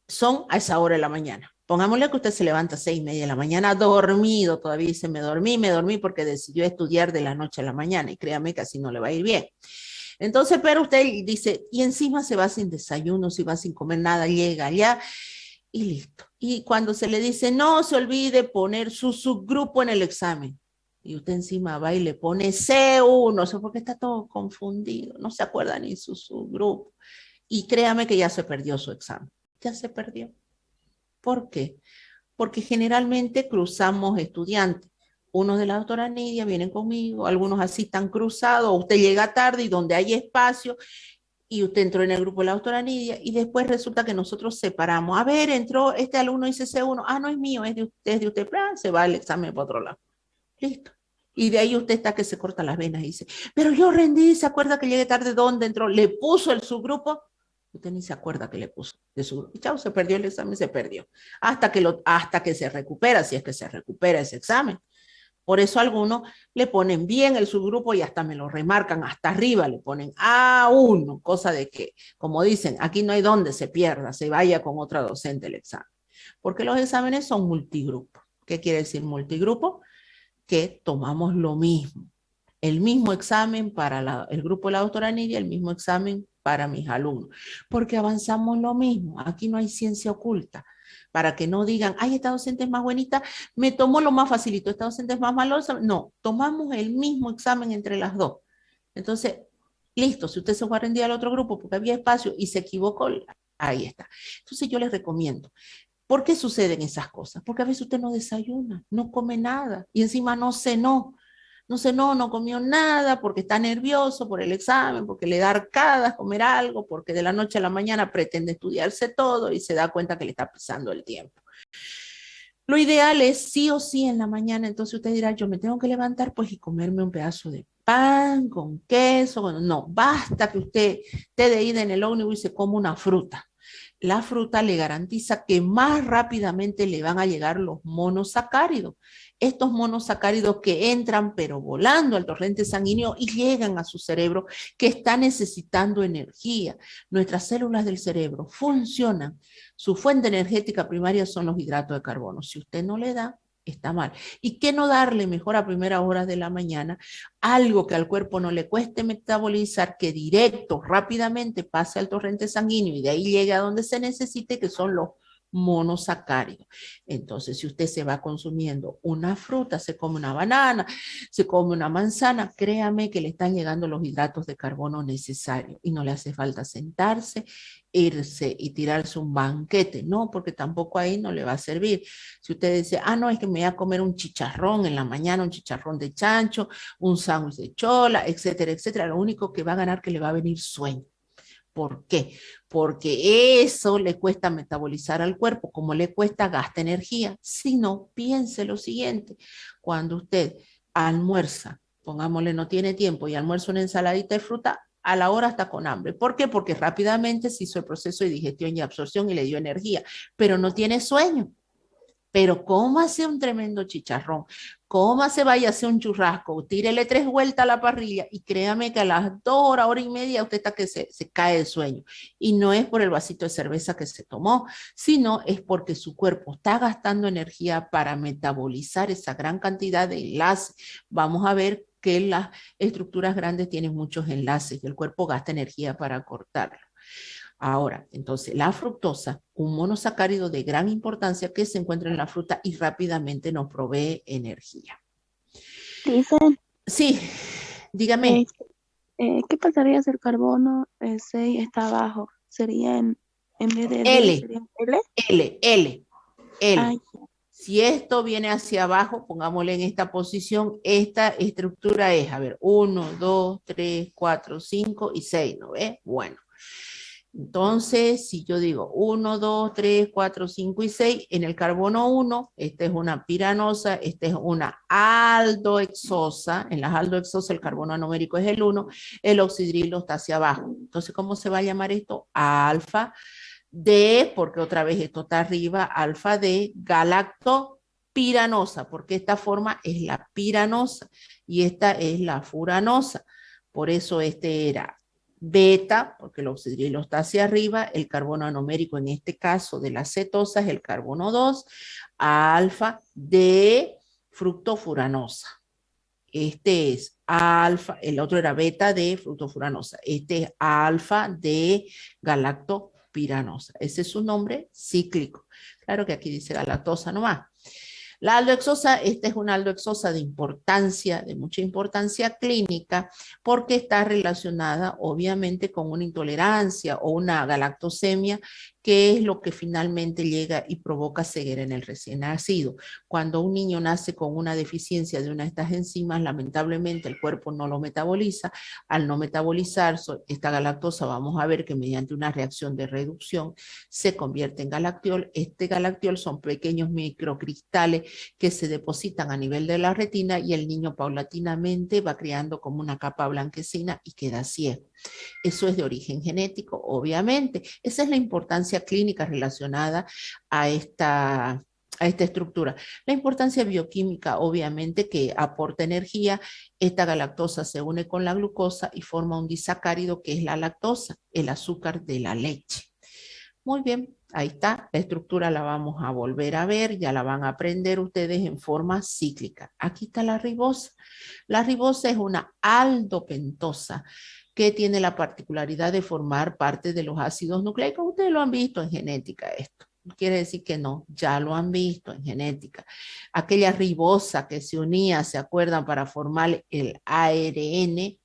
Speaker 1: son a esa hora de la mañana. Pongámosle que usted se levanta a 6:30 de la mañana, dormido, todavía dice, me dormí porque decidió estudiar de la noche a la mañana y créame que así no le va a ir bien. Entonces, pero usted dice, y encima se va sin desayuno, se va sin comer nada, llega allá y listo. Y cuando se le dice, no se olvide poner su subgrupo en el examen, y usted encima va y le pone C1, no sé por qué está todo confundido, no se acuerda ni su subgrupo. Y créame que ya se perdió su examen, ya se perdió. ¿Por qué? Porque generalmente cruzamos estudiantes. Unos de la doctora Nidia vienen conmigo, algunos así están cruzados, usted llega tarde y donde hay espacio, y usted entró en el grupo de la doctora Nidia, y después resulta que nosotros separamos. A ver, entró este alumno y dice C1, no es mío, es de usted, plan, se va el examen para otro lado. Listo. Y de ahí usted está que se corta las venas y dice, pero yo rendí, ¿se acuerda que llegué tarde? ¿Dónde entró? ¿Le puso el subgrupo? Usted ni se acuerda que le puso de su grupo. Y chao, se perdió el examen, se perdió. Hasta que se recupera, si es que se recupera ese examen. Por eso algunos le ponen bien el subgrupo y hasta me lo remarcan, hasta arriba le ponen A1, cosa de que, como dicen, aquí no hay donde se pierda, se vaya con otra docente el examen. Porque los exámenes son multigrupos. ¿Qué quiere decir multigrupo? Que tomamos lo mismo. El mismo examen para el grupo de la doctora Nidia, el mismo examen para mis alumnos, porque avanzamos lo mismo. Aquí no hay ciencia oculta. para que no digan, ay, esta docente es más buenita, me tomó lo más facilito, esta docente es más malosa. No, tomamos el mismo examen entre las dos. Entonces, listo, si usted se fue a rendir al otro grupo porque había espacio y se equivocó, ahí está. Entonces yo les recomiendo, ¿por qué suceden esas cosas? Porque a veces usted no desayuna, no come nada y encima no cenó. No cenó, no comió nada porque está nervioso por el examen, porque le da arcadas comer algo, porque de la noche a la mañana pretende estudiarse todo y se da cuenta que le está pisando el tiempo. Lo ideal es sí o sí en la mañana, entonces usted dirá, yo me tengo que levantar pues y comerme un pedazo de pan con queso. Bueno, no, basta que usted esté de ida en el ómnibus y se coma una fruta. La fruta le garantiza que más rápidamente le van a llegar los monosacáridos. Estos monosacáridos que entran pero volando al torrente sanguíneo y llegan a su cerebro que está necesitando energía. Nuestras células del cerebro funcionan. Su fuente energética primaria son los hidratos de carbono. Si usted no le da, está mal. ¿Y qué no darle mejor a primeras horas de la mañana? Algo que al cuerpo no le cueste metabolizar, que directo, rápidamente pase al torrente sanguíneo y de ahí llegue a donde se necesite, que son los monosacáridos. Entonces, si usted se va consumiendo una fruta, se come una banana, se come una manzana, créame que le están llegando los hidratos de carbono necesarios y no le hace falta sentarse, irse y tirarse un banquete, no, porque tampoco ahí no le va a servir. Si usted dice, ah, no, es que me voy a comer un chicharrón en la mañana, un chicharrón de chancho, un sándwich de chola, etcétera, etcétera, lo único que va a ganar que le va a venir sueño. ¿Por qué? Porque eso le cuesta metabolizar al cuerpo, como le cuesta gasta energía. Si no, piense lo siguiente, cuando usted almuerza, pongámosle no tiene tiempo y almuerza una ensaladita de fruta, a la hora está con hambre. ¿Por qué? Porque rápidamente se hizo el proceso de digestión y absorción y le dio energía, pero no tiene sueño. Pero cómase un tremendo chicharrón, cómase, vaya a hacer un churrasco, tírele 3 vueltas a la parrilla y créame que a las 2 horas, hora y media, usted está que se cae de sueño. Y no es por el vasito de cerveza que se tomó, sino es porque su cuerpo está gastando energía para metabolizar esa gran cantidad de enlaces. Vamos a ver que las estructuras grandes tienen muchos enlaces y el cuerpo gasta energía para cortarlo. Ahora, entonces, la fructosa, un monosacárido de gran importancia que se encuentra en la fruta y rápidamente nos provee energía.
Speaker 3: Dicen,
Speaker 1: Sí, dígame.
Speaker 3: ¿qué pasaría si el carbono 6 está abajo? ¿Sería en vez de D,
Speaker 1: L,
Speaker 3: sería L?
Speaker 1: L.
Speaker 3: Ay,
Speaker 1: Si esto viene hacia abajo, pongámosle en esta posición, esta estructura es, a ver, 1, 2, 3, 4, 5 y 6, ¿no ves? Bueno. Entonces, si yo digo 1, 2, 3, 4, 5 y 6, en el carbono 1, esta es una piranosa, esta es una aldohexosa. En las aldohexosas el carbono anomérico es el 1, el oxidrilo está hacia abajo. Entonces, ¿cómo se va a llamar esto? Alfa D, porque otra vez esto está arriba, alfa D, galactopiranosa, porque esta forma es la piranosa y esta es la furanosa. Por eso este era beta, porque el oxidrilo está hacia arriba, el carbono anomérico en este caso de la cetosa es el carbono 2, alfa de fructofuranosa. Este es alfa, el otro era beta de fructofuranosa. Este es alfa de galactopiranosa. Ese es su nombre cíclico. Claro que aquí dice galactosa nomás. La aldohexosa, esta es una aldohexosa de importancia, de mucha importancia clínica, porque está relacionada obviamente con una intolerancia o una galactosemia, que es lo que finalmente llega y provoca ceguera en el recién nacido. Cuando un niño nace con una deficiencia de una de estas enzimas, lamentablemente el cuerpo no lo metaboliza. Al no metabolizar esta galactosa, vamos a ver que mediante una reacción de reducción se convierte en galactiol. Este galactiol son pequeños microcristales que se depositan a nivel de la retina y el niño paulatinamente va creando como una capa blanquecina y queda ciego. Eso es de origen genético, obviamente. Esa es la importancia clínica relacionada a esta estructura. La importancia bioquímica, obviamente, que aporta energía. Esta galactosa se une con la glucosa y forma un disacárido que es la lactosa, el azúcar de la leche. Muy bien, ahí está, la estructura la vamos a volver a ver, ya la van a aprender ustedes en forma cíclica. Aquí está la ribosa. La ribosa es una aldopentosa que tiene la particularidad de formar parte de los ácidos nucleicos. Ustedes lo han visto en genética esto. quiere decir que no, ya lo han visto en genética. Aquella ribosa que se unía, ¿se acuerdan? Para formar el ARN,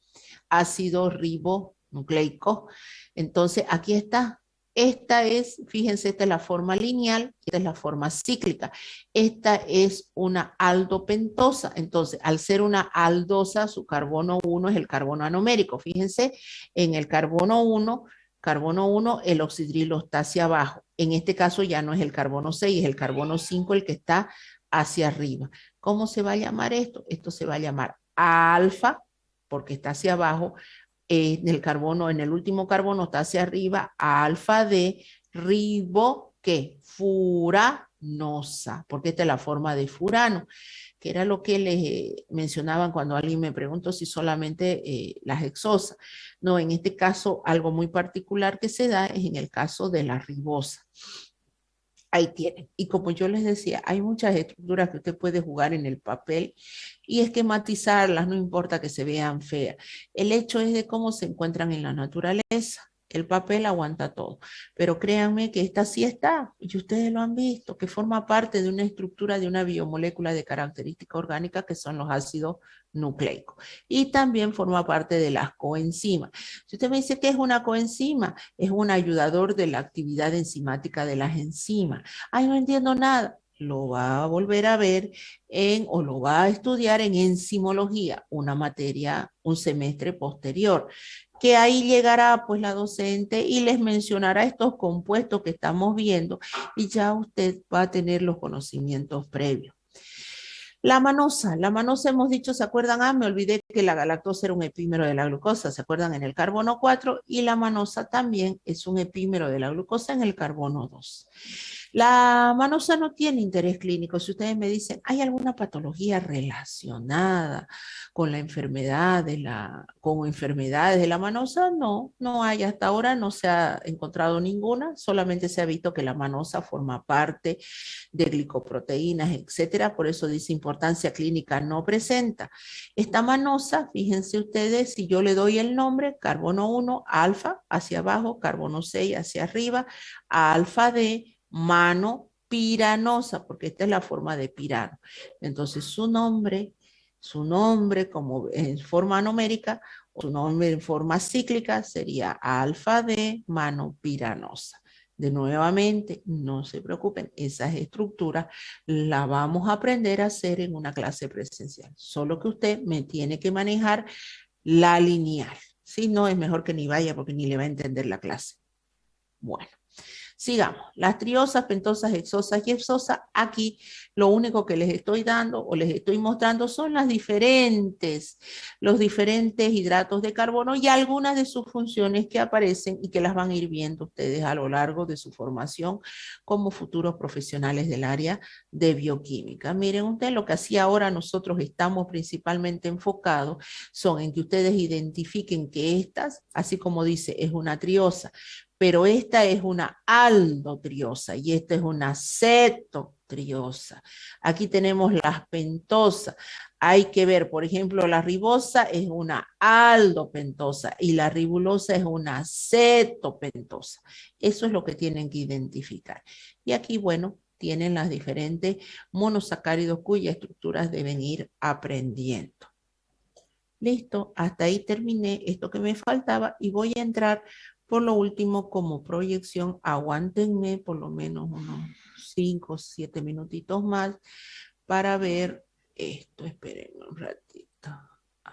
Speaker 1: ácido ribonucleico. Entonces, aquí está. Esta es, fíjense, esta es la forma lineal, esta es la forma cíclica. Esta es una aldopentosa. Entonces, al ser una aldosa, su carbono 1 es el carbono anomérico. Fíjense, en el carbono 1, el oxidrilo está hacia abajo. En este caso ya no es el carbono 6, es el carbono 5 el que está hacia arriba. ¿Cómo se va a llamar esto? Esto se va a llamar alfa, porque está hacia abajo. En el carbono, en el último carbono está hacia arriba, alfa de ribo, ¿qué? Furanosa, porque esta es la forma de furano, que era lo que les mencionaban cuando alguien me preguntó si solamente las hexosas. No, en este caso, algo muy particular que se da es en el caso de la ribosa. Ahí tienen. Y como yo les decía, hay muchas estructuras que usted puede jugar en el papel y esquematizarlas, no importa que se vean feas. El hecho es de cómo se encuentran en la naturaleza. El papel aguanta todo, pero créanme que esta sí está, y ustedes lo han visto, que forma parte de una estructura de una biomolécula de característica orgánica que son los ácidos nucleicos. Y también forma parte de las coenzimas. Si usted me dice que es una coenzima, es un ayudador de la actividad enzimática de las enzimas. Ay, no entiendo nada. Lo va a volver a ver o lo va a estudiar en enzimología, una materia, un semestre posterior, que ahí llegará pues la docente y les mencionará estos compuestos que estamos viendo y ya usted va a tener los conocimientos previos. La manosa hemos dicho, ¿se acuerdan? Me olvidé que la galactosa era un epímero de la glucosa, ¿se acuerdan? En el carbono 4, y la manosa también es un epímero de la glucosa en el carbono 2. La manosa no tiene interés clínico. Si ustedes me dicen, ¿hay alguna patología relacionada con la enfermedad con enfermedades de la manosa? No, no hay. Hasta ahora no se ha encontrado ninguna, solamente se ha visto que la manosa forma parte de glicoproteínas, etcétera. Por eso dice importancia clínica no presenta. Esta manosa, fíjense ustedes, si yo le doy el nombre, carbono 1, alfa hacia abajo, carbono 6 hacia arriba, alfa de mano piranosa, porque esta es la forma de pirano. Entonces su nombre como en forma numérica, o su nombre en forma cíclica sería alfa de mano piranosa. De nuevamente, no se preocupen, esas estructuras las vamos a aprender a hacer en una clase presencial. Solo que usted me tiene que manejar la lineal. Si no, es mejor que ni vaya porque ni le va a entender la clase. Bueno. Sigamos, las triosas, pentosas, hexosas y hexosas, aquí lo único que les estoy dando o les estoy mostrando son los diferentes hidratos de carbono y algunas de sus funciones que aparecen y que las van a ir viendo ustedes a lo largo de su formación como futuros profesionales del área de bioquímica. Miren ustedes, lo que así ahora nosotros estamos principalmente enfocados son en que ustedes identifiquen que estas, así como dice, es una triosa, pero esta es una aldotriosa y esta es una cetotriosa. Aquí tenemos las pentosas. Hay que ver, por ejemplo, la ribosa es una aldopentosa y la ribulosa es una cetopentosa. Eso es lo que tienen que identificar. Y aquí, bueno, tienen las diferentes monosacáridos cuyas estructuras deben ir aprendiendo. Listo, hasta ahí terminé esto que me faltaba y voy a entrar por lo último como proyección. Aguántenme por lo menos unos 5 o 7 minutitos más para ver esto. Espérenme un ratito.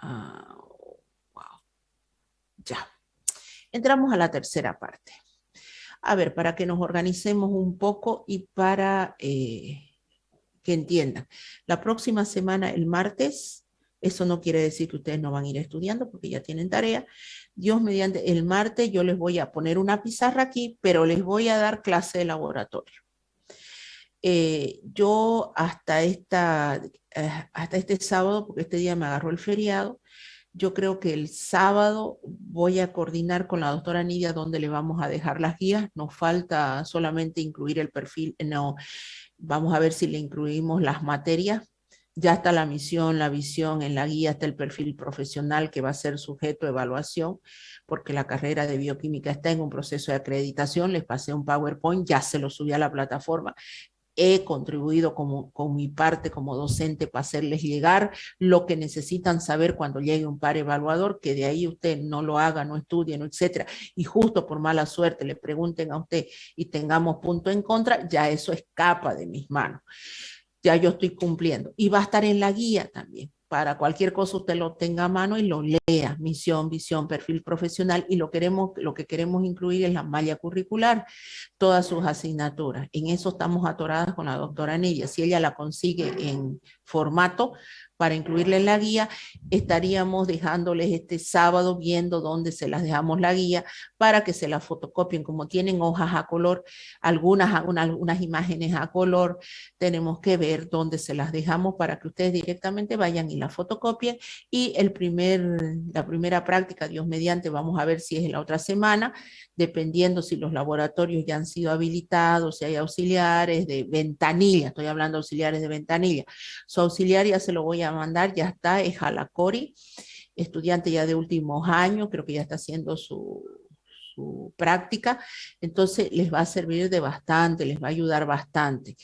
Speaker 1: Wow. Ya. Entramos a la tercera parte. A ver, para que nos organicemos un poco y para que entiendan. La próxima semana, el martes, eso no quiere decir que ustedes no van a ir estudiando porque ya tienen tarea. Dios mediante, el martes yo les voy a poner una pizarra aquí, pero les voy a dar clase de laboratorio. Yo hasta este sábado, porque este día me agarró el feriado, yo creo que el sábado voy a coordinar con la doctora Nidia dónde le vamos a dejar las guías. Nos falta solamente incluir el perfil, no, vamos a ver si le incluimos las materias Ya está la misión, la visión, en la guía está el perfil profesional que va a ser sujeto de evaluación, porque la carrera de bioquímica está en un proceso de acreditación. Les pasé un PowerPoint, ya se lo subí a la plataforma. He contribuido con mi parte como docente para hacerles llegar lo que necesitan saber cuando llegue un par evaluador, que de ahí usted no lo haga, no estudie, no, etcétera, y justo por mala suerte le pregunten a usted y tengamos punto en contra, ya eso escapa de mis manos. Ya yo estoy cumpliendo. Y va a estar en la guía también. Para cualquier cosa usted lo tenga a mano y lo lea. Misión, visión, perfil profesional. Y lo que queremos incluir es la malla curricular, todas sus asignaturas. En eso estamos atoradas con la doctora Nella. Si ella la consigue en formato para incluirla en la guía, estaríamos dejándoles este sábado viendo dónde se las dejamos la guía para que se la fotocopien. Como tienen hojas a color, algunas imágenes a color, tenemos que ver dónde se las dejamos para que ustedes directamente vayan y la fotocopien. Y la primera práctica, Dios mediante, vamos a ver si es en la otra semana, dependiendo si los laboratorios ya han sido habilitados, si hay auxiliares de ventanilla, estoy hablando de auxiliares de ventanilla. Su auxiliar ya se lo voy a mandar, ya está, es Jalacori, estudiante ya de últimos años, creo que ya está haciendo su práctica, entonces les va a servir de bastante, les va a ayudar bastante.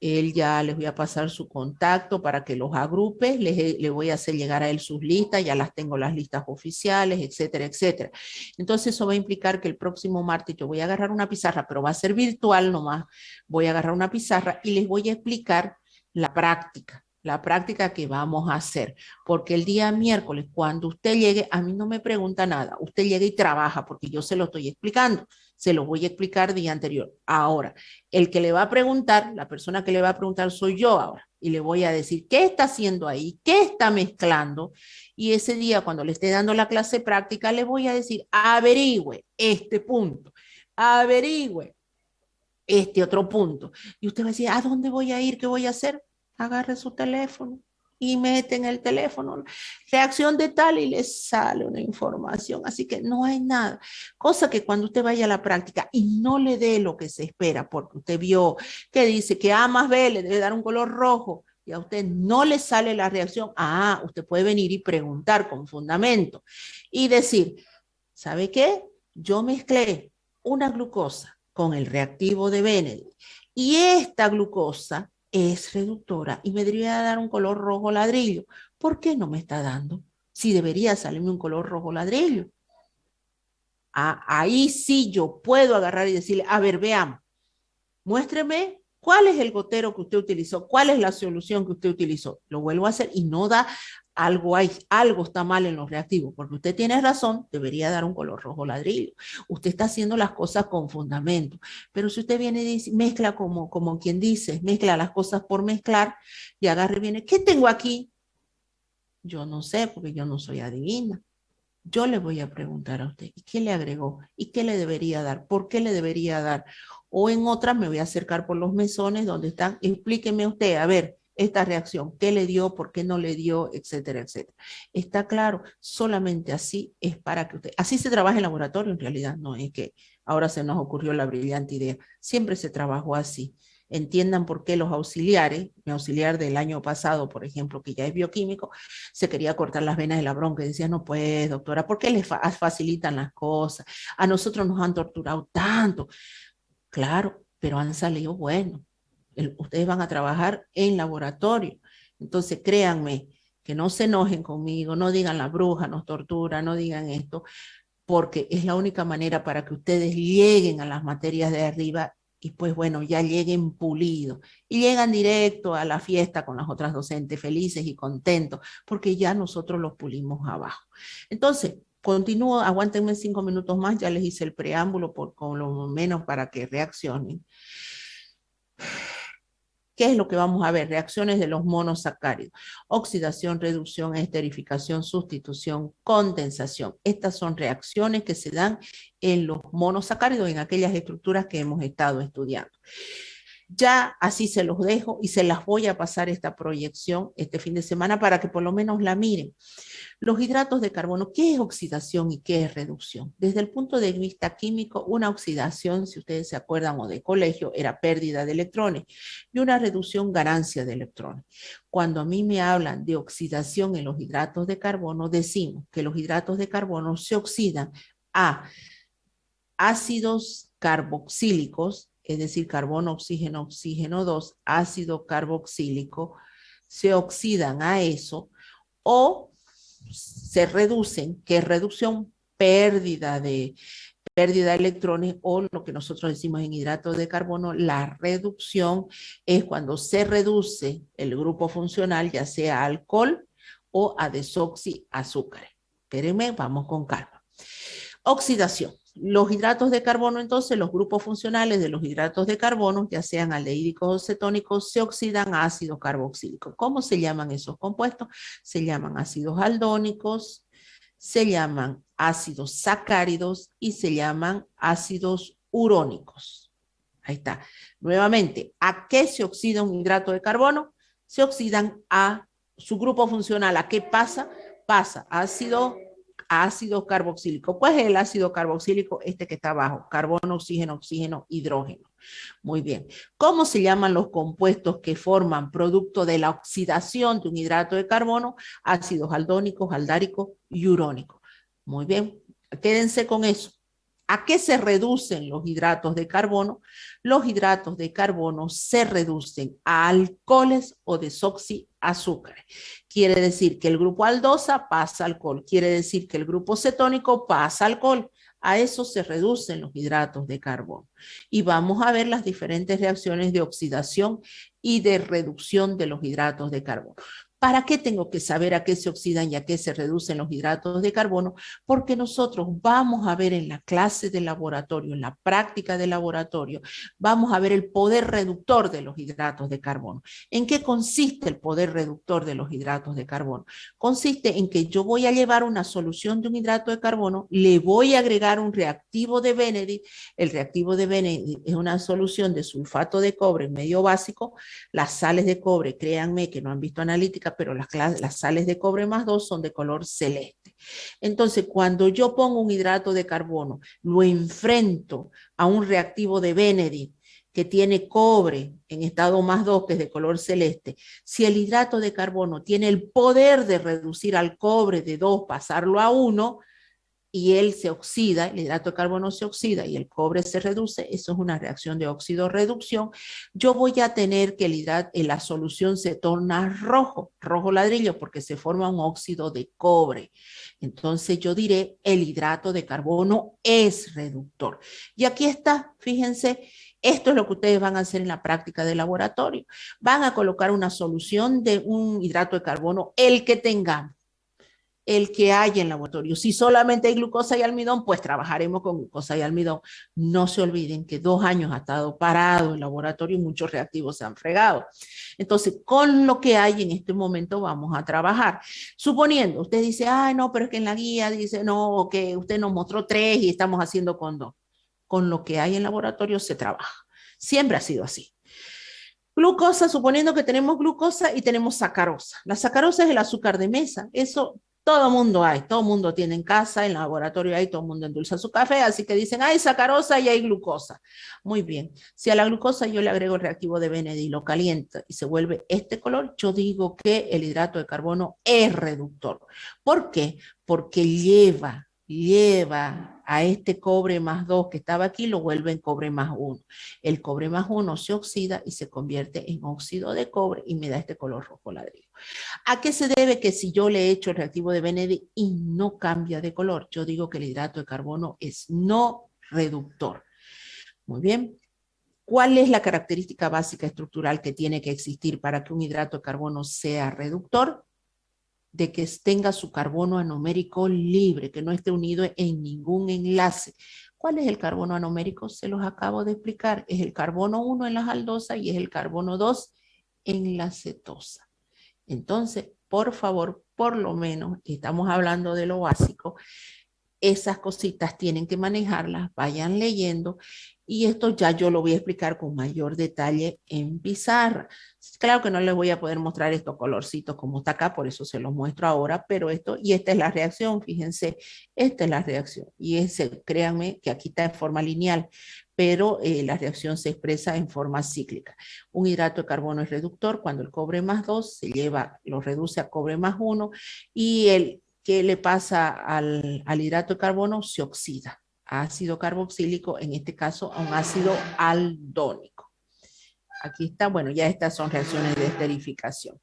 Speaker 1: Él ya les voy a pasar su contacto para que los agrupe, le voy a hacer llegar a él sus listas, ya las tengo las listas oficiales, etcétera, etcétera. Entonces eso va a implicar que el próximo martes yo voy a agarrar una pizarra, pero va a ser virtual nomás, voy a agarrar una pizarra y les voy a explicar la práctica que vamos a hacer, porque el día miércoles, cuando usted llegue, a mí no me pregunta nada, usted llega y trabaja, porque yo se lo estoy explicando, se lo voy a explicar día anterior. Ahora, el que le va a preguntar, la persona que le va a preguntar soy yo ahora, y le voy a decir qué está haciendo ahí, qué está mezclando, y ese día, cuando le esté dando la clase práctica, le voy a decir, averigüe este punto, averigüe este otro punto, y usted va a decir, ¿a dónde voy a ir? ¿Qué voy a hacer? Agarre su teléfono y mete en el teléfono reacción de tal y le sale una información. Así que no hay nada. Cosa que cuando usted vaya a la práctica y no le dé lo que se espera, porque usted vio que dice que A más B le debe dar un color rojo y a usted no le sale la reacción, usted puede venir y preguntar con fundamento y decir, ¿sabe qué? Yo mezclé una glucosa con el reactivo de Benedict y esta glucosa es reductora y me debería dar un color rojo ladrillo. ¿Por qué no me está dando? Si debería salirme un color rojo ladrillo. Ahí sí yo puedo agarrar y decirle, a ver, veamos, muéstreme cuál es el gotero que usted utilizó, cuál es la solución que usted utilizó. Lo vuelvo a hacer y no da algo está mal en los reactivos, porque usted tiene razón, debería dar un color rojo ladrillo. Usted está haciendo las cosas con fundamento, pero si usted viene y dice, mezcla como quien dice, mezcla las cosas por mezclar y agarre y viene, ¿qué tengo aquí? Yo no sé, porque yo no soy adivina. Yo le voy a preguntar a usted, ¿y qué le agregó? ¿Y qué le debería dar? ¿Por qué le debería dar? O en otras me voy a acercar por los mesones donde están, explíqueme usted, a ver, esta reacción, ¿qué le dio? ¿Por qué no le dio? Etcétera, etcétera. Está claro, solamente así es para que usted, así se trabaja en laboratorio en realidad, no es que ahora se nos ocurrió la brillante idea, siempre se trabajó así. Entiendan por qué los auxiliares, mi auxiliar del año pasado, por ejemplo, que ya es bioquímico, se quería cortar las venas de la bronca y decía, no pues, doctora, ¿por qué les facilitan las cosas? A nosotros nos han torturado tanto. Claro, pero han salido buenos. Ustedes van a trabajar en laboratorio. Entonces, créanme, que no se enojen conmigo, no digan la bruja nos tortura, no digan esto, porque es la única manera para que ustedes lleguen a las materias de arriba y pues bueno, ya lleguen pulidos y llegan directo a la fiesta con las otras docentes felices y contentos, porque ya nosotros los pulimos abajo. Entonces, continúo, aguántenme 5 minutos más, ya les hice el preámbulo con lo menos para que reaccionen. ¿Qué es lo que vamos a ver? Reacciones de los monosacáridos. Oxidación, reducción, esterificación, sustitución, condensación. Estas son reacciones que se dan en los monosacáridos, en aquellas estructuras que hemos estado estudiando. Ya así se los dejo y se las voy a pasar esta proyección este fin de semana para que por lo menos la miren. Los hidratos de carbono, ¿qué es oxidación y qué es reducción? Desde el punto de vista químico, una oxidación, si ustedes se acuerdan o de colegio, era pérdida de electrones y una reducción, ganancia de electrones. Cuando a mí me hablan de oxidación en los hidratos de carbono, decimos que los hidratos de carbono se oxidan a ácidos carboxílicos, es decir, carbono, oxígeno, oxígeno 2, ácido carboxílico, se oxidan a eso o se reducen, que es reducción, pérdida de electrones o lo que nosotros decimos en hidratos de carbono, la reducción es cuando se reduce el grupo funcional, ya sea a alcohol o a desoxiazúcares. Espérenme, vamos con calma. Oxidación. Los hidratos de carbono, entonces, los grupos funcionales de los hidratos de carbono, ya sean aldehídicos o cetónicos, se oxidan a ácidos carboxílicos. ¿Cómo se llaman esos compuestos? Se llaman ácidos aldónicos, se llaman ácidos sacáridos y se llaman ácidos urónicos. Ahí está. Nuevamente, ¿a qué se oxida un hidrato de carbono? Se oxidan a su grupo funcional. ¿A qué pasa? Pasa a ácido carboxílico. Pues el ácido carboxílico, este que está abajo, carbono, oxígeno, oxígeno, hidrógeno. Muy bien. ¿Cómo se llaman los compuestos que forman producto de la oxidación de un hidrato de carbono? Ácidos aldónicos, aldáricos y urónicos. Muy bien. Quédense con eso. ¿A qué se reducen los hidratos de carbono? Los hidratos de carbono se reducen a alcoholes o desoxiazúcares. Quiere decir que el grupo aldosa pasa alcohol. Quiere decir que el grupo cetónico pasa alcohol. A eso se reducen los hidratos de carbono. Y vamos a ver las diferentes reacciones de oxidación y de reducción de los hidratos de carbono. ¿Para qué tengo que saber a qué se oxidan y a qué se reducen los hidratos de carbono? Porque nosotros vamos a ver en la clase de laboratorio, en la práctica de laboratorio, vamos a ver el poder reductor de los hidratos de carbono. ¿En qué consiste el poder reductor de los hidratos de carbono? Consiste en que yo voy a llevar una solución de un hidrato de carbono, le voy a agregar un reactivo de Benedict. El reactivo de Benedict es una solución de sulfato de cobre medio básico. Las sales de cobre, créanme que no han visto analítica, pero las sales de cobre más 2 son de color celeste. Entonces, cuando yo pongo un hidrato de carbono, lo enfrento a un reactivo de Benedict que tiene cobre en estado más 2, que es de color celeste, si el hidrato de carbono tiene el poder de reducir al cobre de 2, pasarlo a 1, y él se oxida, el hidrato de carbono se oxida y el cobre se reduce, eso es una reacción de óxido-reducción, yo voy a tener que la solución se torna rojo ladrillo, porque se forma un óxido de cobre. Entonces yo diré, el hidrato de carbono es reductor. Y aquí está, fíjense, esto es lo que ustedes van a hacer en la práctica de laboratorio. Van a colocar una solución de un hidrato de carbono, el que tengamos, el que hay en laboratorio. Si solamente hay glucosa y almidón, pues trabajaremos con glucosa y almidón. No se olviden que 2 años ha estado parado el laboratorio y muchos reactivos se han fregado. Entonces, con lo que hay en este momento vamos a trabajar. Suponiendo, usted dice, ay, no, pero es que en la guía dice, no, que usted nos mostró 3 y estamos haciendo con 2. Con lo que hay en laboratorio se trabaja. Siempre ha sido así. Glucosa, suponiendo que tenemos glucosa y tenemos sacarosa. La sacarosa es el azúcar de mesa. Eso todo mundo hay, todo mundo tiene en casa, en el laboratorio hay, todo el mundo endulza su café, así que dicen, hay sacarosa y hay glucosa. Muy bien, si a la glucosa yo le agrego el reactivo de Benedict y lo caliento y se vuelve este color, yo digo que el hidrato de carbono es reductor. ¿Por qué? Porque lleva a este cobre más 2 que estaba aquí, lo vuelve en cobre más 1. El cobre más 1 se oxida y se convierte en óxido de cobre y me da este color rojo ladrillo. ¿A qué se debe que si yo le echo el reactivo de Benedict y no cambia de color? Yo digo que el hidrato de carbono es no reductor. Muy bien. ¿Cuál es la característica básica estructural que tiene que existir para que un hidrato de carbono sea reductor? De que tenga su carbono anomérico libre, que no esté unido en ningún enlace. ¿Cuál es el carbono anomérico? Se los acabo de explicar. Es el carbono 1 en la aldosa y es el carbono 2 en la cetosa. Entonces, por favor, por lo menos, estamos hablando de lo básico, esas cositas tienen que manejarlas, vayan leyendo, y esto ya yo lo voy a explicar con mayor detalle en pizarra. Claro que no les voy a poder mostrar estos colorcitos como está acá, por eso se los muestro ahora, pero esto, y esta es la reacción, fíjense, esta es la reacción, y créanme que aquí está en forma lineal, pero la reacción se expresa en forma cíclica. Un hidrato de carbono es reductor, cuando el cobre más 2 lo reduce a cobre más 1, y ¿qué le pasa al hidrato de carbono? Se oxida. Ácido carboxílico, en este caso a un ácido aldónico. Aquí está, bueno, ya estas son reacciones de esterificación.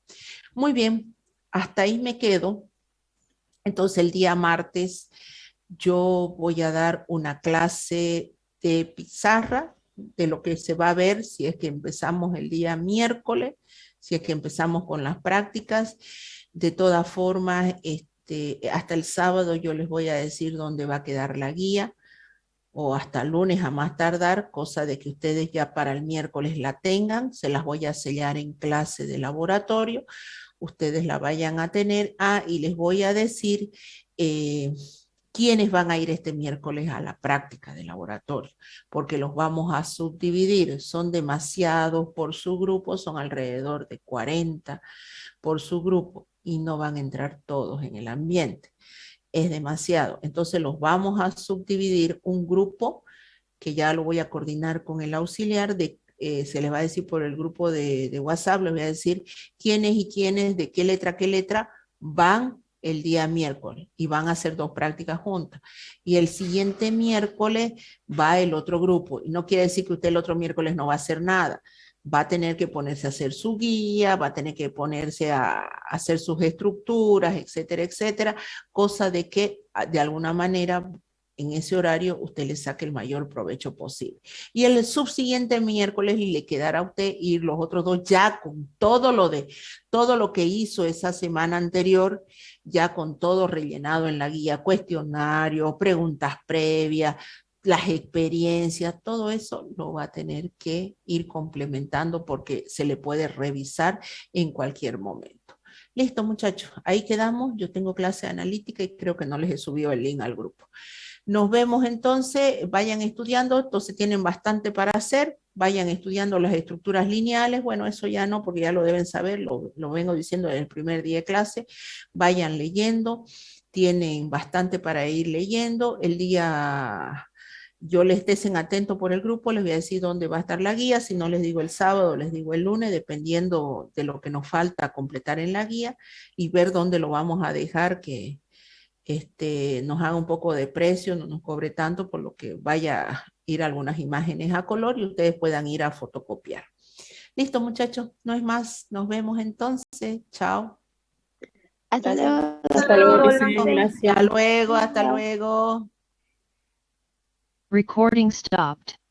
Speaker 1: Muy bien, hasta ahí me quedo. Entonces el día martes yo voy a dar una clase de pizarra, de lo que se va a ver si es que empezamos el día miércoles, si es que empezamos con las prácticas. De todas formas, hasta el sábado yo les voy a decir dónde va a quedar la guía, o hasta el lunes a más tardar, cosa de que ustedes ya para el miércoles la tengan. Se las voy a sellar en clase de laboratorio, ustedes la vayan a tener. Y les voy a decir quiénes van a ir este miércoles a la práctica de laboratorio, porque los vamos a subdividir. Son demasiados por su grupo, son alrededor de 40 por su grupo, y no van a entrar todos en el ambiente. Es demasiado. Entonces los vamos a subdividir. Un grupo que ya lo voy a coordinar con el auxiliar, se les va a decir por el grupo de WhatsApp, les voy a decir quiénes y quiénes, de qué letra van el día miércoles, y van a hacer 2 prácticas juntas. Y el siguiente miércoles va el otro grupo. Y no quiere decir que usted el otro miércoles no va a hacer nada. Va a tener que ponerse a hacer su guía, va a tener que ponerse a hacer sus estructuras, etcétera, etcétera, cosa de que de alguna manera en ese horario usted le saque el mayor provecho posible. Y el subsiguiente miércoles le quedará a usted ir los otros 2 ya con todo lo que hizo esa semana anterior, ya con todo rellenado en la guía, cuestionario, preguntas previas, las experiencias, todo eso lo va a tener que ir complementando, porque se le puede revisar en cualquier momento. Listo, muchachos, ahí quedamos. Yo tengo clase de analítica y creo que no les he subido el link al grupo. Nos vemos entonces, vayan estudiando. Entonces tienen bastante para hacer, vayan estudiando las estructuras lineales. Bueno, eso ya no, porque ya lo deben saber, lo vengo diciendo desde el primer día de clase. Vayan leyendo, tienen bastante para ir leyendo. El día... yo les estén atentos por el grupo, les voy a decir dónde va a estar la guía. Si no les digo el sábado, les digo el lunes, dependiendo de lo que nos falta completar en la guía, y ver dónde lo vamos a dejar, que nos haga un poco de precio, no nos cobre tanto, por lo que vaya a ir algunas imágenes a color y ustedes puedan ir a fotocopiar. Listo, muchachos, no es más. Nos vemos entonces. Chao.
Speaker 3: Hasta luego.
Speaker 4: Hasta luego,
Speaker 2: Hola.
Speaker 4: gracias.
Speaker 1: Hasta luego, hasta luego.
Speaker 5: Recording stopped.